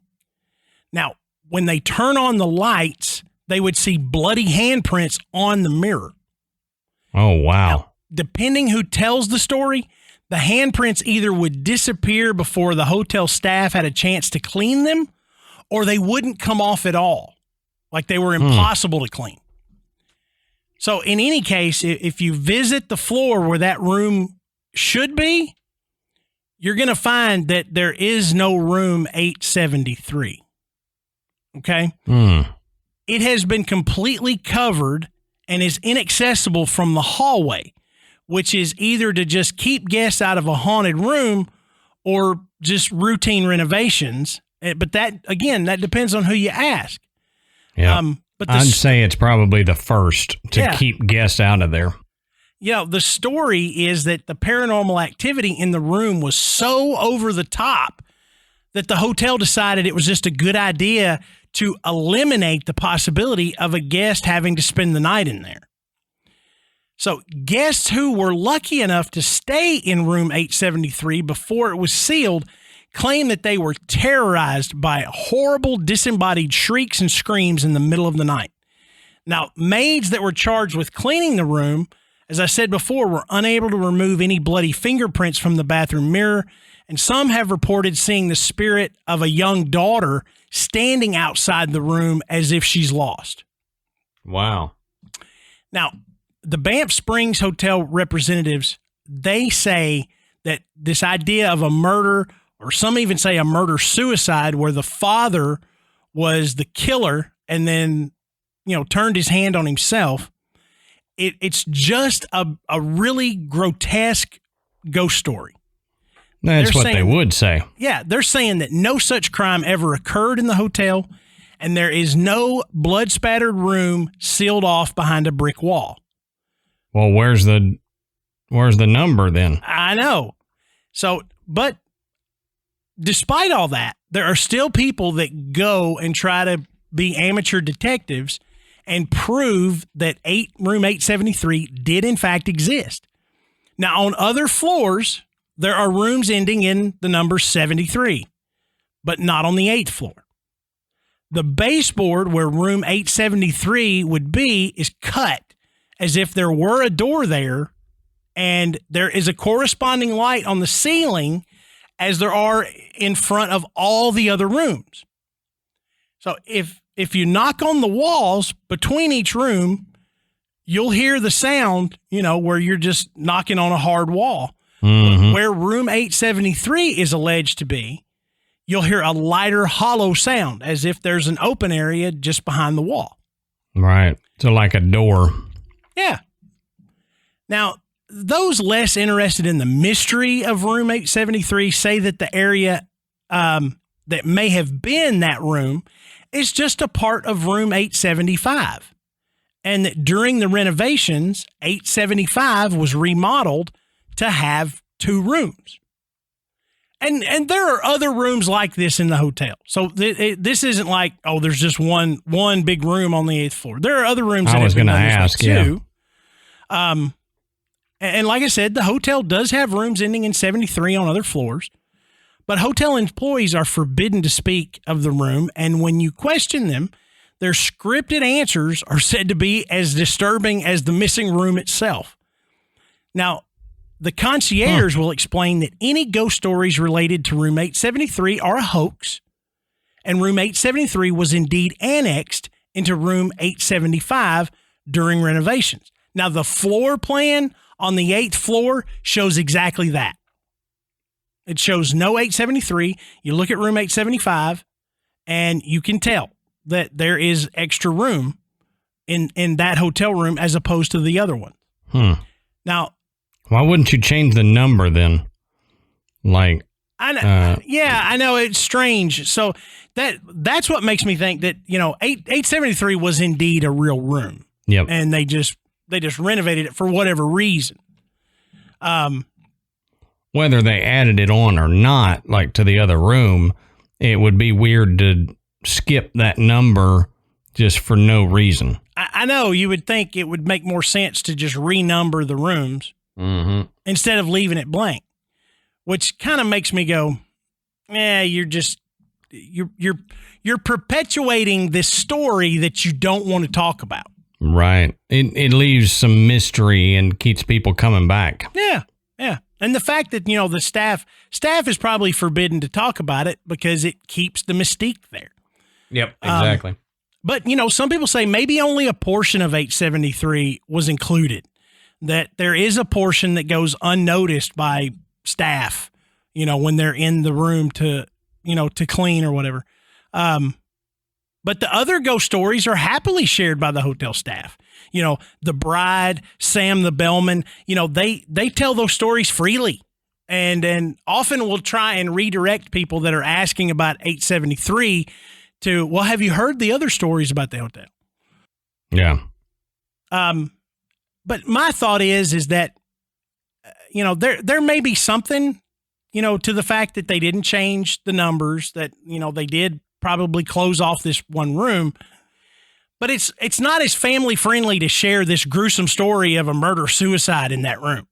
Now, when they turn on the lights, they would see bloody handprints on the mirror. Oh, wow. Now, depending who tells the story, the handprints either would disappear before the hotel staff had a chance to clean them, or they wouldn't come off at all. Like they were impossible to clean. So in any case, if you visit the floor where that room should be, you're going to find that there is no room 873. Okay? It has been completely covered and is inaccessible from the hallway, which is either to just keep guests out of a haunted room or just routine renovations. But that, again, that depends on who you ask. Yeah. But I'd say it's probably the first to keep guests out of there. The story is that the paranormal activity in the room was so over the top that the hotel decided it was just a good idea to eliminate the possibility of a guest having to spend the night in there. So guests who were lucky enough to stay in room 873 before it was sealed claim that they were terrorized by horrible disembodied shrieks and screams in the middle of the night. Now, maids that were charged with cleaning the room, as I said before, were unable to remove any bloody fingerprints from the bathroom mirror, and some have reported seeing the spirit of a young daughter standing outside the room as if she's lost. Wow. Now, the Banff Springs Hotel representatives, they say that this idea of a murder, or some even say a murder-suicide, where the father was the killer and then, turned his hand on himself, it's just a really grotesque ghost story. That's what they would say. Yeah, they're saying that no such crime ever occurred in the hotel, and there is no blood-spattered room sealed off behind a brick wall. Well, where's the Where's the number then? I know. So, but despite all that, there are still people that go and try to be amateur detectives and prove that room 873 did in fact exist. Now, on other floors, there are rooms ending in the number 73, but not on the 8th floor. The baseboard where room 873 would be is cut as if there were a door there, and there is a corresponding light on the ceiling as there are in front of all the other rooms. So if you knock on the walls between each room, you'll hear the sound, where you're just knocking on a hard wall. Mm-hmm. Where room 873 is alleged to be, you'll hear a lighter, hollow sound as if there's an open area just behind the wall. Right. So like a door. Yeah. Now, those less interested in the mystery of room 873 say that the area that may have been that room is just a part of room 875. And that during the renovations, 875 was remodeled to have 2 rooms. And there are other rooms like this in the hotel. So this isn't like, there's just one big room on the 8th floor. There are other rooms that have been done this way too. And like I said, the hotel does have rooms ending in 73 on other floors. But hotel employees are forbidden to speak of the room, and when you question them, their scripted answers are said to be as disturbing as the missing room itself. Now, the concierge will explain that any ghost stories related to room 873 are a hoax, and room 873 was indeed annexed into room 875 during renovations. Now, the floor plan on the 8th floor shows exactly that. It shows no 873. You look at room 875, and you can tell that there is extra room in that hotel room as opposed to the other one. Now, why wouldn't you change the number then? Like, I know, I know it's strange. So that's what makes me think that 873 was indeed a real room. Yep. And they just renovated it for whatever reason. Whether they added it on or not, like to the other room, it would be weird to skip that number just for no reason. I know you would think it would make more sense to just renumber the rooms instead of leaving it blank, which kind of makes me go, you're perpetuating this story that you don't want to talk about. Right. It leaves some mystery and keeps people coming back. Yeah. Yeah. And the fact that, the staff is probably forbidden to talk about it because it keeps the mystique there. Yep, exactly. But, some people say maybe only a portion of 873 was included, that there is a portion that goes unnoticed by staff, when they're in the room to clean or whatever. But the other ghost stories are happily shared by the hotel staff. The bride, Sam the bellman, they tell those stories freely and often will try and redirect people that are asking about 873 to, well, have you heard the other stories about the hotel? Yeah. But my thought is that, there may be something, to the fact that they didn't change the numbers, that, they did probably close off this one room, but it's not as family friendly to share this gruesome story of a murder-suicide in that room.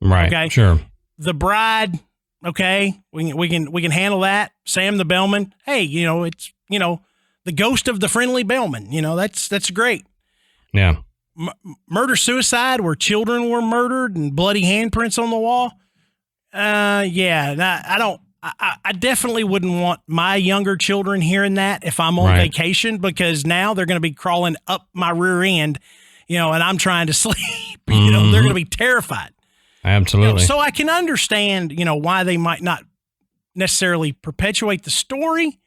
Right. Okay. Sure. The bride. Okay. We can handle that. Sam the bellman. Hey, it's, the ghost of the friendly bellman, that's great. Yeah. Murder-suicide where children were murdered and bloody handprints on the wall. I definitely wouldn't want my younger children hearing that if I'm on vacation, because now they're going to be crawling up my rear end, and I'm trying to sleep. They're going to be terrified. Absolutely. So I can understand, why they might not necessarily perpetuate the story,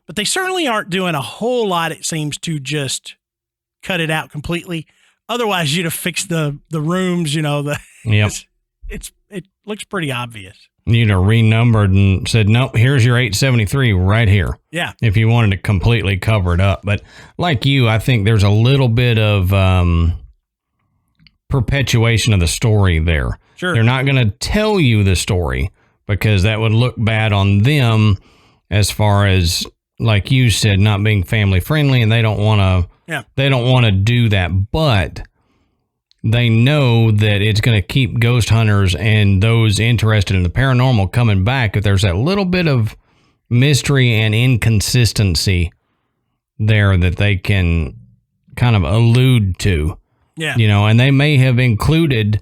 but they certainly aren't doing a whole lot, it seems, to just cut it out completely. Otherwise, you'd have fixed the rooms, Yep. It looks pretty obvious. You'd have renumbered and said, no, here's your 873 right here. Yeah. If you wanted to completely cover it up. But like you, I think there's a little bit of perpetuation of the story there. Sure. They're not going to tell you the story because that would look bad on them as far as, like you said, not being family friendly, and they don't want to. Yeah. They don't want to do that, but they know that it's going to keep ghost hunters and those interested in the paranormal coming back if there's that little bit of mystery and inconsistency there that they can kind of allude to. Yeah. You know, and they may have included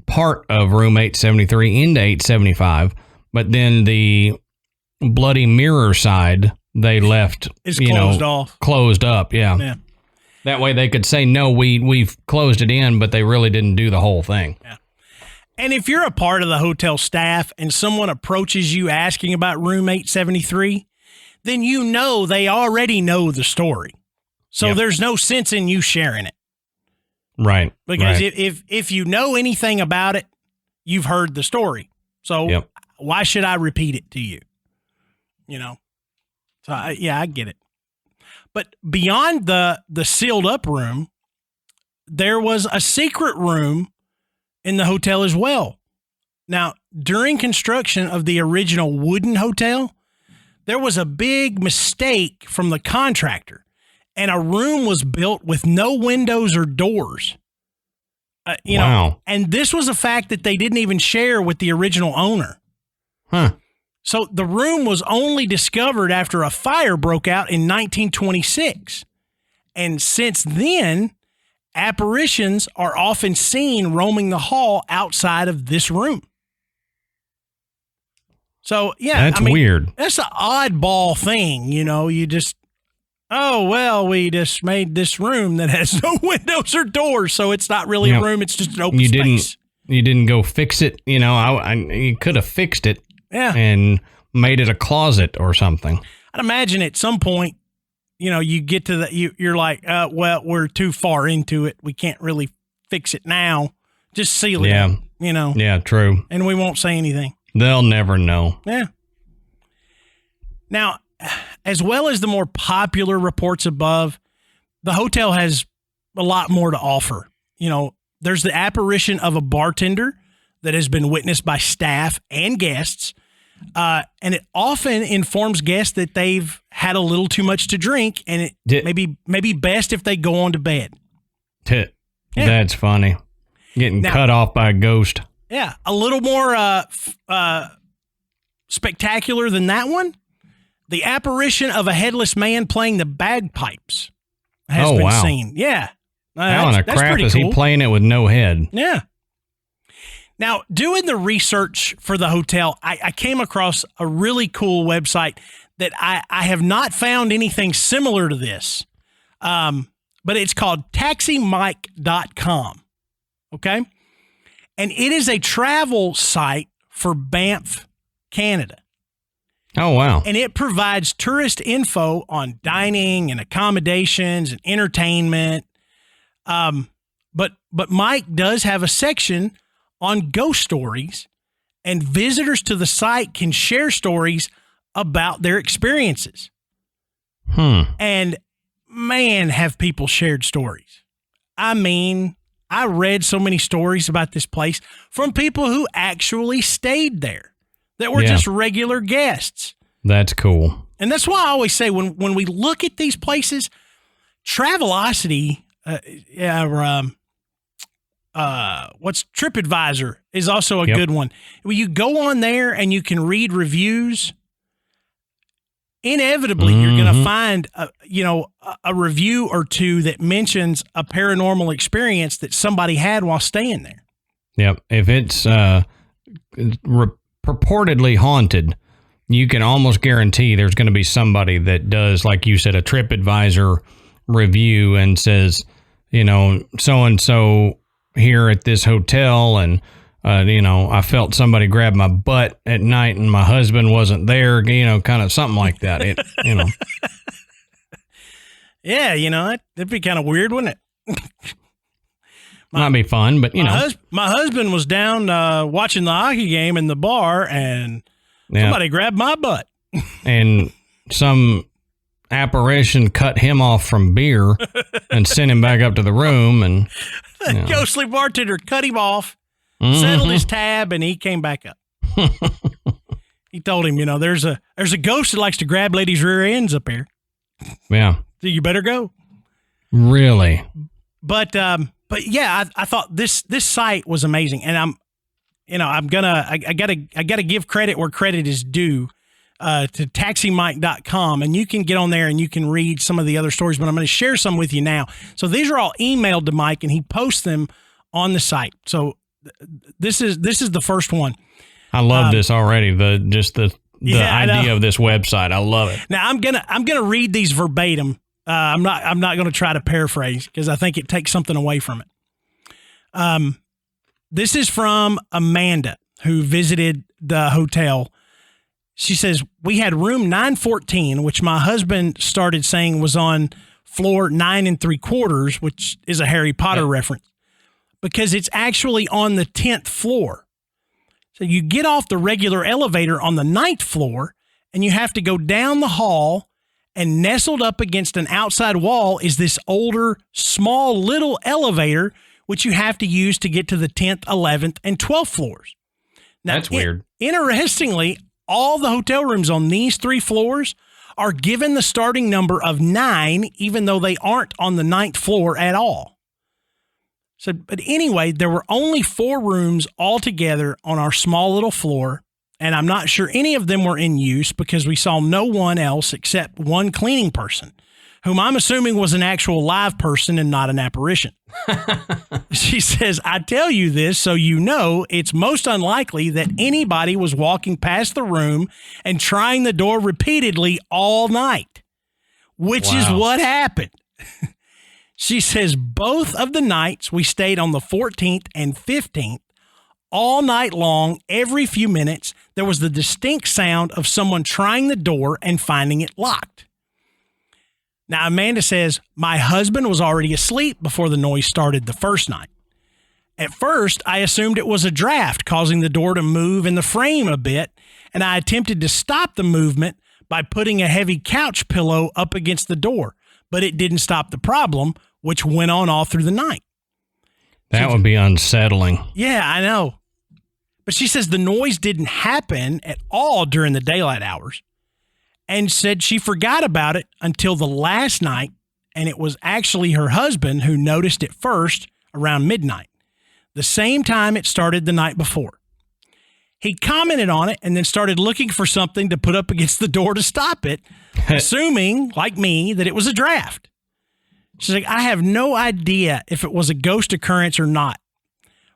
part of room 873 into 875, but then the Bloody Mirror side they left it's closed off. Closed up, yeah. That way they could say, no, we've closed it in, but they really didn't do the whole thing. Yeah. And if you're a part of the hotel staff and someone approaches you asking about room 873, then you know they already know the story. So there's no sense in you sharing it. Right. Because if you know anything about it, you've heard the story. So why should I repeat it to you? You know? So, I get it. But beyond the sealed up room, there was a secret room in the hotel as well. Now, during construction of the original wooden hotel, there was a big mistake from the contractor, and a room was built with no windows or doors. You know, and this was a fact that they didn't even share with the original owner. Huh. So the room was only discovered after a fire broke out in 1926. And since then, apparitions are often seen roaming the hall outside of this room. So, that's weird. That's an oddball thing. You know, you just, we just made this room that has no windows or doors. So it's not really a room. It's just an open space. You didn't go fix it. You know, you could have fixed it. Yeah. And made it a closet or something. I'd imagine at some point, you know, you get to you're like, we're too far into it. We can't really fix it now. Just seal it up, you know. Yeah, true. And we won't say anything. They'll never know. Yeah. Now, as well as the more popular reports above, the hotel has a lot more to offer. You know, there's the apparition of a bartender that has been witnessed by staff and guests. And it often informs guests that they've had a little too much to drink, and it maybe best if they go on to bed. That's funny. Getting cut off by a ghost. Yeah. A little more spectacular than that one. The apparition of a headless man playing the bagpipes has been seen. Yeah. How in a crap is he playing it with no head? Yeah. Now, doing the research for the hotel, I came across a really cool website that I have not found anything similar to this, but it's called taximike.com, okay? And it is a travel site for Banff, Canada. Oh, wow. And it provides tourist info on dining and accommodations and entertainment. But Mike does have a section on ghost stories, and visitors to the site can share stories about their experiences. And man, have people shared stories. I mean, I read so many stories about this place from people who actually stayed there that were just regular guests. That's cool. And that's why I always say when we look at these places, Travelocity, what's TripAdvisor is also a good one. When you go on there and you can read reviews, inevitably you're going to find a review or two that mentions a paranormal experience that somebody had while staying there. Yep. If it's purportedly haunted, you can almost guarantee there's going to be somebody that does, like you said, a TripAdvisor review and says, you know, so-and-so here at this hotel, and I felt somebody grab my butt at night and my husband wasn't there, kind of something like that. Yeah, that'd be kind of weird, wouldn't it? Might be fun, but my husband was down watching the hockey game in the bar, and somebody grabbed my butt, and some apparition cut him off from beer and sent him back up to the room, and the ghostly bartender cut him off settled his tab, and he came back up. He told him, there's a ghost that likes to grab ladies' rear ends up here. Yeah. So you better go. Really? But yeah, I thought this site was amazing, and I gotta give credit where credit is due. To taximike.com, and you can get on there and you can read some of the other stories, but I'm going to share some with you now. So these are all emailed to Mike, and he posts them on the site. So this is the first one. I love this already. The idea of this website. I love it. Now I'm gonna read these verbatim. I'm not going to try to paraphrase because I think it takes something away from it. This is from Amanda, who visited the hotel. She says, we had room 914, which my husband started saying was on floor 9 3/4, which is a Harry Potter reference, because it's actually on the 10th floor. So you get off the regular elevator on the 9th floor, and you have to go down the hall, and nestled up against an outside wall is this older, small, little elevator, which you have to use to get to the 10th, 11th, and 12th floors. Now, that's weird. Interestingly, all the hotel rooms on these 3 floors are given the starting number of 9, even though they aren't on the 9th floor at all. So, but anyway, there were only 4 rooms altogether on our small little floor, and I'm not sure any of them were in use because we saw no one else except one cleaning person, whom I'm assuming was an actual live person and not an apparition. She says, I tell you this so you know it's most unlikely that anybody was walking past the room and trying the door repeatedly all night, which is what happened. She says both of the nights we stayed on the 14th and 15th, all night long, every few minutes, there was the distinct sound of someone trying the door and finding it locked. Now, Amanda says, my husband was already asleep before the noise started the first night. At first, I assumed it was a draft causing the door to move in the frame a bit, and I attempted to stop the movement by putting a heavy couch pillow up against the door, but it didn't stop the problem, which went on all through the night. That would be unsettling. Yeah, I know. But she says the noise didn't happen at all during the daylight hours, and said she forgot about it until the last night, and it was actually her husband who noticed it first around midnight, the same time it started the night before. He commented on it and then started looking for something to put up against the door to stop it, assuming, like me, that it was a draft. She's like, I have no idea if it was a ghost occurrence or not,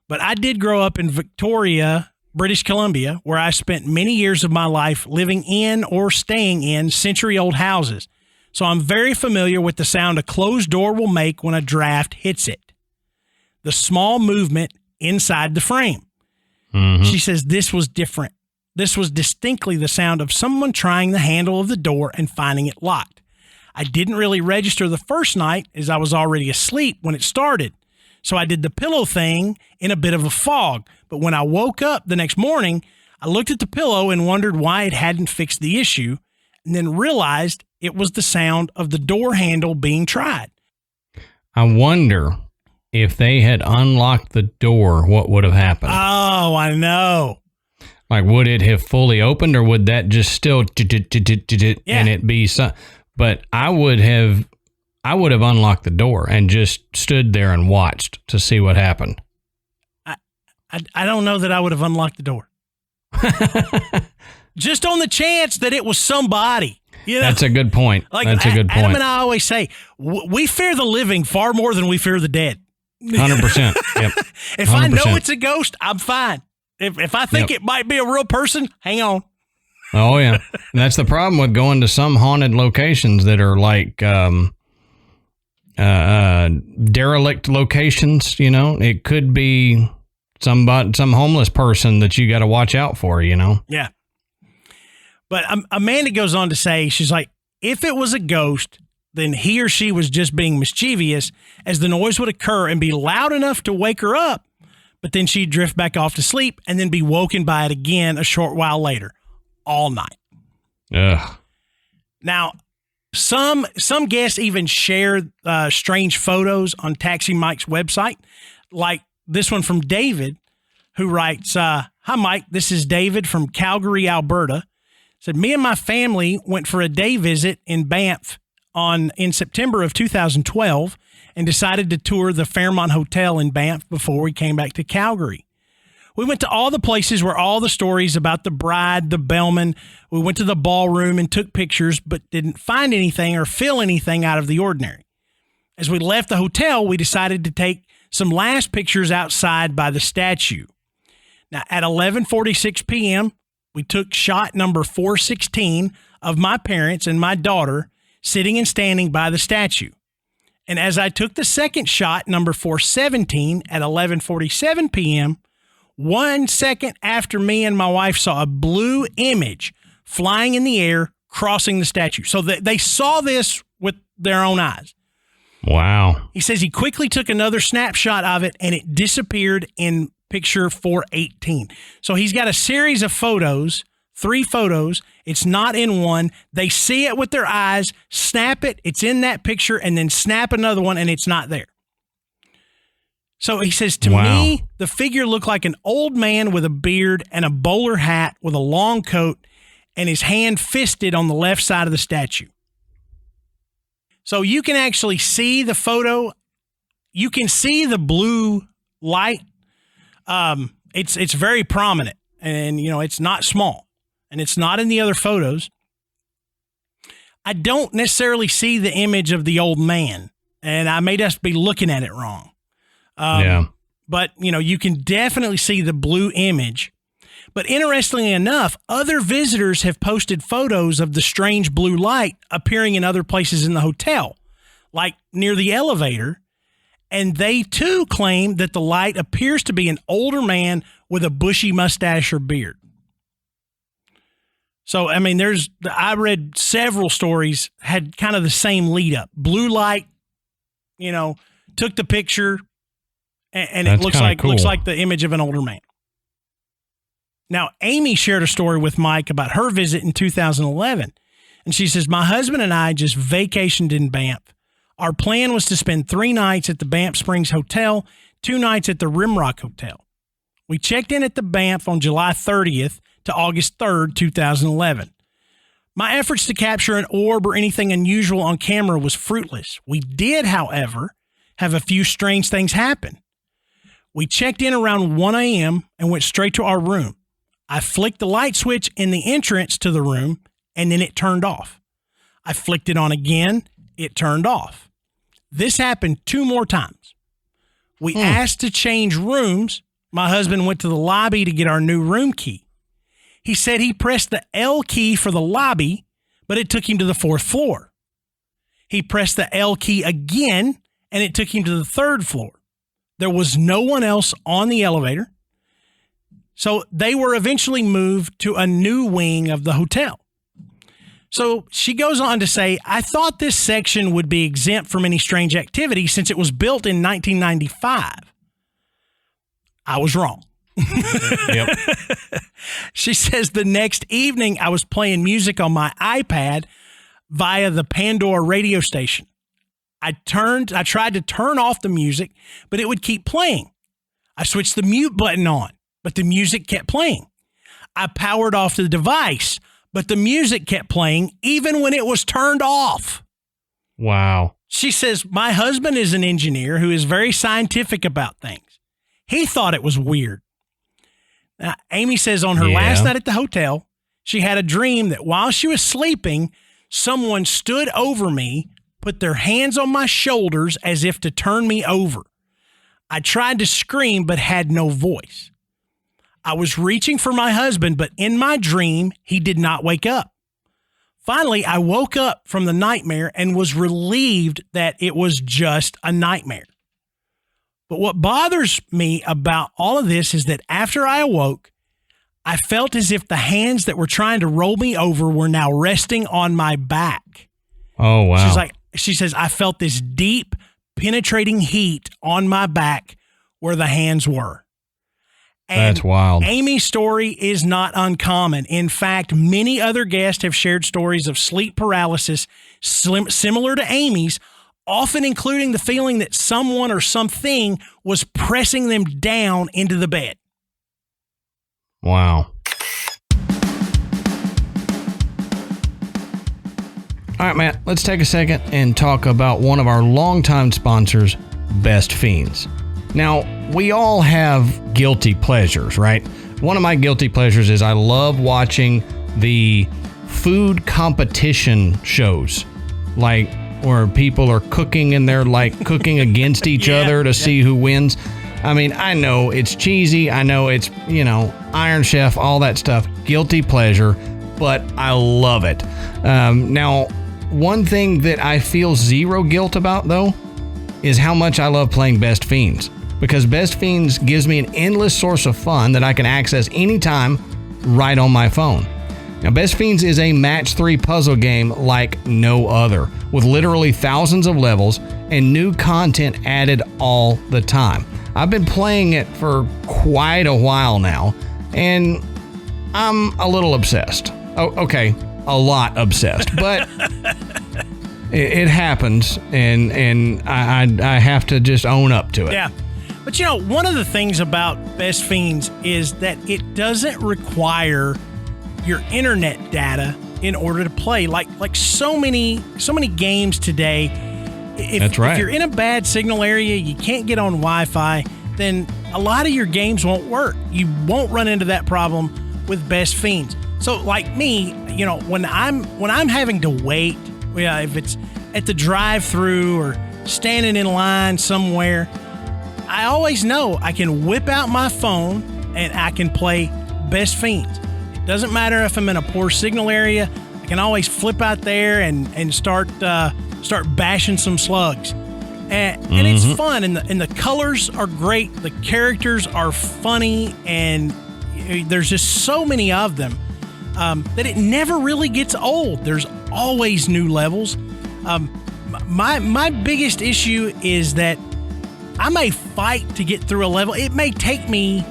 but I did grow up in Victoria, British Columbia, where I spent many years of my life living in or staying in century-old houses. So I'm very familiar with the sound a closed door will make when a draft hits it. The small movement inside the frame. Mm-hmm. She says this was different. This was distinctly the sound of someone trying the handle of the door and finding it locked. I didn't really register the first night as I was already asleep when it started. So I did the pillow thing in a bit of a fog. But when I woke up the next morning, I looked at the pillow and wondered why it hadn't fixed the issue, and then realized it was the sound of the door handle being tried. I wonder if they had unlocked the door, what would have happened? Oh, I know. Like, would it have fully opened, or would that just still and it be some? But I would have unlocked the door and just stood there and watched to see what happened. I don't know that I would have unlocked the door. Just on the chance that it was somebody. You know? That's a good point. That's a good point. Adam and I always say, we fear the living far more than we fear the dead. 100%. Yep. If 100%. I know it's a ghost, I'm fine. If I think it might be a real person, hang on. Oh, yeah. And that's the problem with going to some haunted locations that are like derelict locations, you know. It could be some homeless person that you got to watch out for, you know. Yeah. But Amanda goes on to say, she's like, if it was a ghost, then he or she was just being mischievous, as the noise would occur and be loud enough to wake her up, but then she'd drift back off to sleep and then be woken by it again a short while later, all night. Ugh. Now, some guests even share strange photos on Taxi Mike's website, like this one from David, who writes, "Hi, Mike. This is David from Calgary, Alberta." Said, me and my family went for a day visit in Banff in September of 2012 and decided to tour the Fairmont Hotel in Banff before we came back to Calgary. We went to all the places where all the stories about the bride, the bellman. We went to the ballroom and took pictures, but didn't find anything or feel anything out of the ordinary. As we left the hotel, we decided to take some last pictures outside by the statue. Now, at 11:46 p.m., we took shot number 416 of my parents and my daughter sitting and standing by the statue. And as I took the second shot, number 417, at 11:47 p.m., 1 second after me and my wife saw a blue image flying in the air, crossing the statue. So they saw this with their own eyes. Wow. He says he quickly took another snapshot of it, and it disappeared in picture 418. So he's got a series of photos, 3 photos. It's not in one. They see it with their eyes, snap it, it's in that picture, and then snap another one, and it's not there. So he says, to me, the figure looked like an old man with a beard and a bowler hat with a long coat and his hand fisted on the left side of the statue. So you can actually see the photo. You can see the blue light. It's very prominent, and, it's not small, and it's not in the other photos. I don't necessarily see the image of the old man, and I may just be looking at it wrong. But, you can definitely see the blue image. But interestingly enough, other visitors have posted photos of the strange blue light appearing in other places in the hotel, like near the elevator. And they, too, claim that the light appears to be an older man with a bushy mustache or beard. So, I read several stories, had kind of the same lead up. Blue light, took the picture, and it looks like the image of an older man. Now, Amy shared a story with Mike about her visit in 2011. And she says, my husband and I just vacationed in Banff. Our plan was to spend 3 nights at the Banff Springs Hotel, 2 nights at the Rimrock Hotel. We checked in at the Banff on July 30th to August 3rd, 2011. My efforts to capture an orb or anything unusual on camera was fruitless. We did, however, have a few strange things happen. We checked in around 1 a.m. and went straight to our room. I flicked the light switch in the entrance to the room, and then it turned off. I flicked it on again. It turned off. This happened 2 more times. We asked to change rooms. My husband went to the lobby to get our new room key. He said he pressed the L key for the lobby, but it took him to the 4th floor. He pressed the L key again, and it took him to the 3rd floor. There was no one else on the elevator. So they were eventually moved to a new wing of the hotel. So she goes on to say, I thought this section would be exempt from any strange activity since it was built in 1995. I was wrong. Yep. She says the next evening I was playing music on my iPad via the Pandora radio station. I tried to turn off the music, but it would keep playing. I switched the mute button on, but the music kept playing. I powered off the device, but the music kept playing even when it was turned off. Wow. She says, my husband is an engineer who is very scientific about things. He thought it was weird. Now, Amy says on her last night at the hotel, she had a dream that while she was sleeping, someone stood over me, put their hands on my shoulders as if to turn me over. I tried to scream, but had no voice. I was reaching for my husband, but in my dream, he did not wake up. Finally, I woke up from the nightmare and was relieved that it was just a nightmare. But what bothers me about all of this is that after I awoke, I felt as if the hands that were trying to roll me over were now resting on my back. Oh, wow. She says, I felt this deep, penetrating heat on my back where the hands were. And that's wild. Amy's story is not uncommon. In fact, many other guests have shared stories of sleep paralysis similar to Amy's, often including the feeling that someone or something was pressing them down into the bed. Wow. All right, Matt, let's take a second and talk about one of our longtime sponsors, Best Fiends. Now, we all have guilty pleasures, right? One of my guilty pleasures is I love watching the food competition shows, like where people are cooking and they're like cooking against each other to see who wins. I mean, I know it's cheesy. I know it's, Iron Chef, all that stuff. Guilty pleasure, but I love it. Now, one thing that I feel zero guilt about, though, is how much I love playing Best Fiends. Because Best Fiends gives me an endless source of fun that I can access anytime right on my phone. Now, Best Fiends is a match 3 puzzle game like no other, with literally thousands of levels and new content added all the time. I've been playing it for quite a while now, and I'm a little obsessed. Oh, okay, a lot obsessed, but it happens, and I have to just own up to it. Yeah. But one of the things about Best Fiends is that it doesn't require your internet data in order to play. Like so many games today, if you're in a bad signal area, you can't get on Wi-Fi, then a lot of your games won't work. You won't run into that problem with Best Fiends. So like me, when I'm having to wait, if it's at the drive-thru or standing in line somewhere, I always know I can whip out my phone and I can play Best Fiends. It doesn't matter if I'm in a poor signal area. I can always flip out there and start bashing some slugs. And it's fun, and the colors are great. The characters are funny, and there's just so many of them that it never really gets old. There's always new levels. My biggest issue is that I may fight to get through a level. It may take me,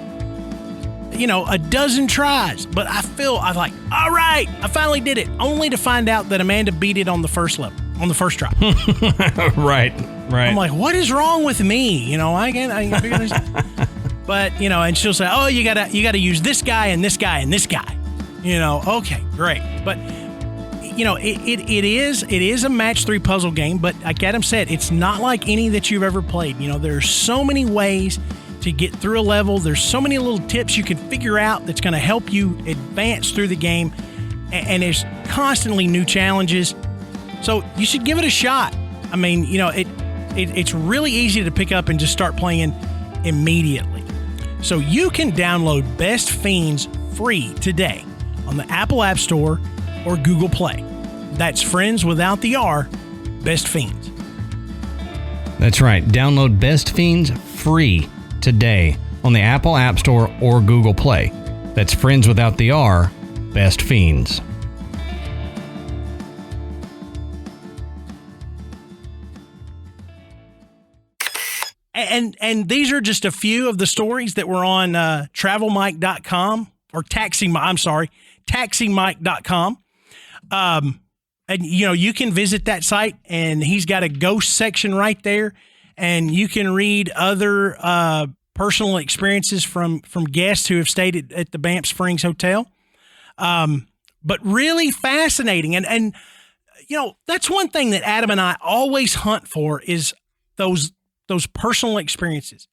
a dozen tries, but I'm like, all right, I finally did it, only to find out that Amanda beat it on the first level, on the first try. Right. I'm like, what is wrong with me? I can figure this out. But, and she'll say, oh, you gotta use this guy and this guy and this guy. Okay, great. But it is a match 3 puzzle game, but like Adam said, it's not like any that you've ever played. There's so many ways to get through a level. There's so many little tips you can figure out that's going to help you advance through the game, and there's constantly new challenges. So you should give it a shot. I mean, it's really easy to pick up and just start playing immediately. So you can download Best Fiends free today on the Apple App Store or Google Play. That's Friends without the R, Best Fiends. That's right. Download Best Fiends free today on the Apple App Store or Google Play. That's Friends without the R, Best Fiends. And these are just a few of the stories that were on travelmike.com or taximike.com. And, you can visit that site, and he's got a ghost section right there, and you can read other personal experiences from guests who have stayed at the Banff Springs Hotel. But really fascinating. And that's one thing that Adam and I always hunt for is those personal experiences.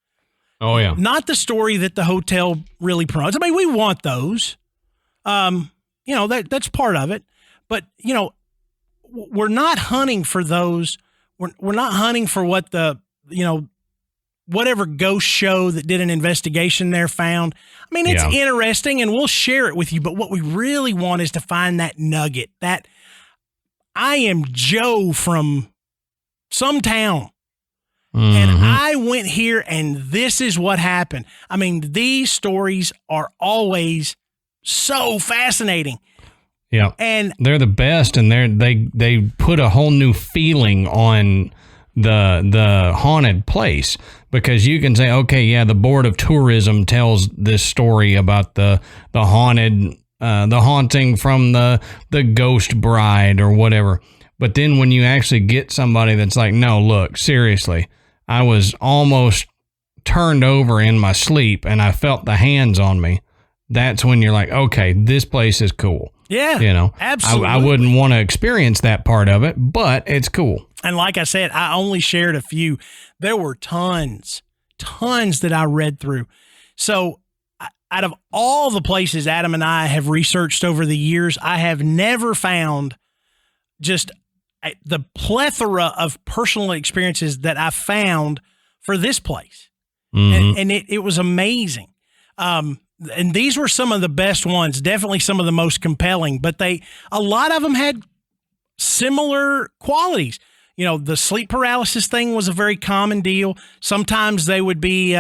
Oh, yeah. Not the story that the hotel really promotes. I mean, we want those. That's part of it. But, we're not hunting for those. We're not hunting for what the, whatever ghost show that did an investigation there found. I mean, it's interesting, and we'll share it with you. But what we really want is to find that nugget, that I am Joe from some town. And I went here, and this is what happened. I mean, these stories are always so fascinating. Yeah, and they're the best, and they put a whole new feeling on the haunted place, because you can say, okay, yeah, the Board of Tourism tells this story about the haunted the haunting from the ghost bride or whatever, but then when you actually get somebody that's like, no, look, seriously, I was almost turned over in my sleep, and I felt the hands on me. that's when you're like, okay, this place is cool. Yeah, you know, absolutely. I wouldn't want to experience that part of it, but it's cool. And like I said, I only shared a few. There were tons that I read through. So out of all the places Adam and I have researched over the years, I have never found just the plethora of personal experiences that I found for this place. Mm-hmm. And it was amazing. And these were some of the best ones, definitely some of the most compelling, but a lot of them had similar qualities. You know, the sleep paralysis thing was a very common deal. Sometimes they would be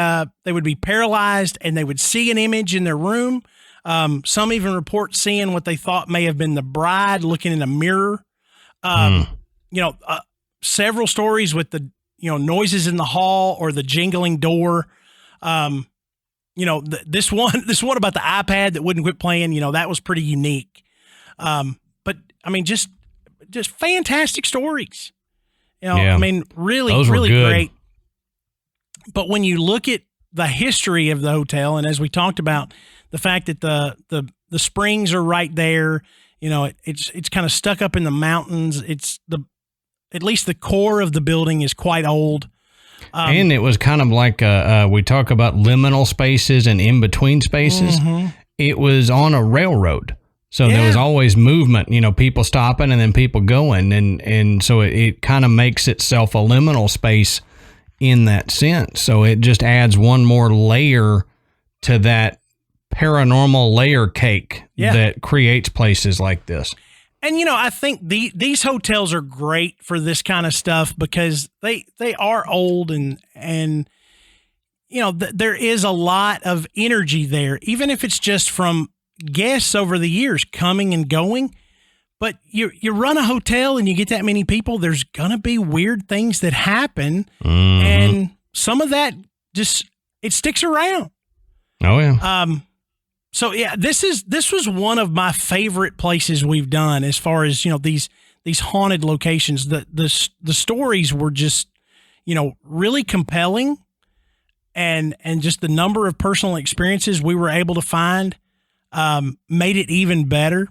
paralyzed and they would see an image in their room. Some even report seeing what they thought may have been the bride looking in a mirror. You know, several stories with the, you know, noises in the hall or the jingling door. You know, this one about the iPad that wouldn't quit playing, you know, that was pretty unique. But I mean, just fantastic stories. You know, yeah. I mean, really great. But when you look at the history of the hotel, and as we talked about, the fact that the springs are right there, you know, it's kind of stuck up in the mountains. At least the core of the building is quite old. And it was kind of like we talk about liminal spaces and in between spaces. Mm-hmm. It was on a railroad. So there was always movement, you know, people stopping and then people going. And so it kind of makes itself a liminal space in that sense. So it just adds one more layer to that paranormal layer cake that creates places like this. And, you know, I think these hotels are great for this kind of stuff because they are old and you know, there is a lot of energy there, even if it's just from guests over the years coming and going. But you run a hotel and you get that many people, there's going to be weird things that happen. Mm-hmm. And some of that it sticks around. Oh, yeah. So yeah, this was one of my favorite places we've done as far as, you know, these haunted locations. The stories were just, you know, really compelling, and just the number of personal experiences we were able to find made it even better.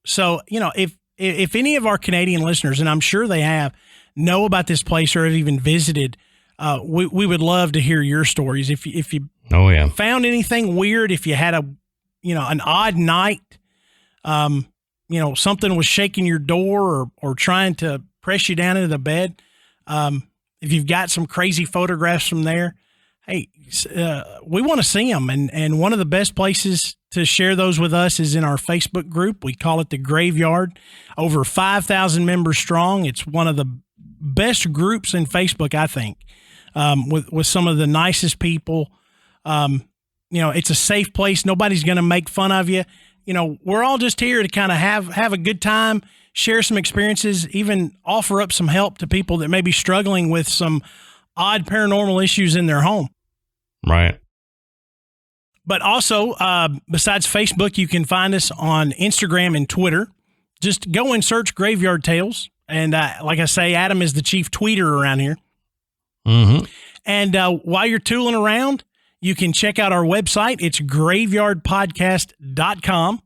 So, you know, if any of our Canadian listeners, and I'm sure they have, know about this place or have even visited, we would love to hear your stories. If you found anything weird, if you had an odd night, you know, something was shaking your door or trying to press you down into the bed. If you've got some crazy photographs from there, hey, we want to see them. And one of the best places to share those with us is in our Facebook group. We call it The Graveyard, over 5,000 members strong. It's one of the best groups in Facebook, I think, with some of the nicest people. You know, it's a safe place. Nobody's going to make fun of you. You know, we're all just here to kind of have a good time, share some experiences, even offer up some help to people that may be struggling with some odd paranormal issues in their home. Right. But also, besides Facebook, you can find us on Instagram and Twitter. Just go and search Graveyard Tales. And like I say, Adam is the chief tweeter around here. Mm-hmm. And while you're tooling around, you can check out our website. It's graveyardpodcast.com.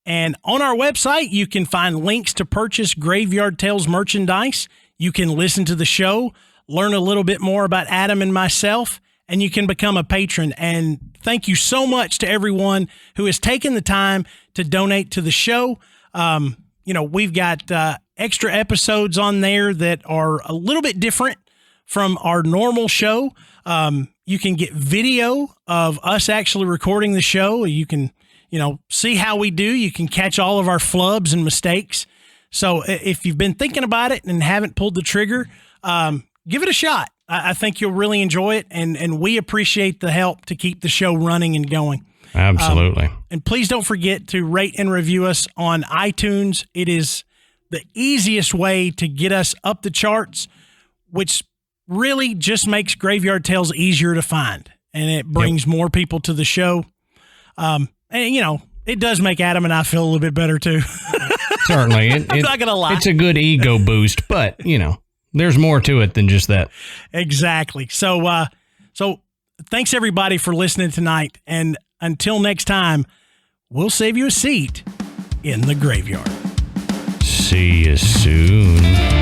And on our website, you can find links to purchase Graveyard Tales merchandise. You can listen to the show, learn a little bit more about Adam and myself, and you can become a patron. And thank you so much to everyone who has taken the time to donate to the show. You know, we've got extra episodes on there that are a little bit different from our normal show. You can get video of us actually recording the show. You can, you know, see how we do. You can catch all of our flubs and mistakes. So if you've been thinking about it and haven't pulled the trigger, give it a shot. I think you'll really enjoy it. And we appreciate the help to keep the show running and going. Absolutely. And please don't forget to rate and review us on iTunes. It is the easiest way to get us up the charts, which really just makes Graveyard Tales easier to find, and it brings more people to the show. And, you know, it does make Adam and I feel a little bit better, too. Certainly. I'm not going to lie. It's a good ego boost, but, you know, there's more to it than just that. Exactly. So thanks, everybody, for listening tonight. And until next time, we'll save you a seat in the graveyard. See you soon.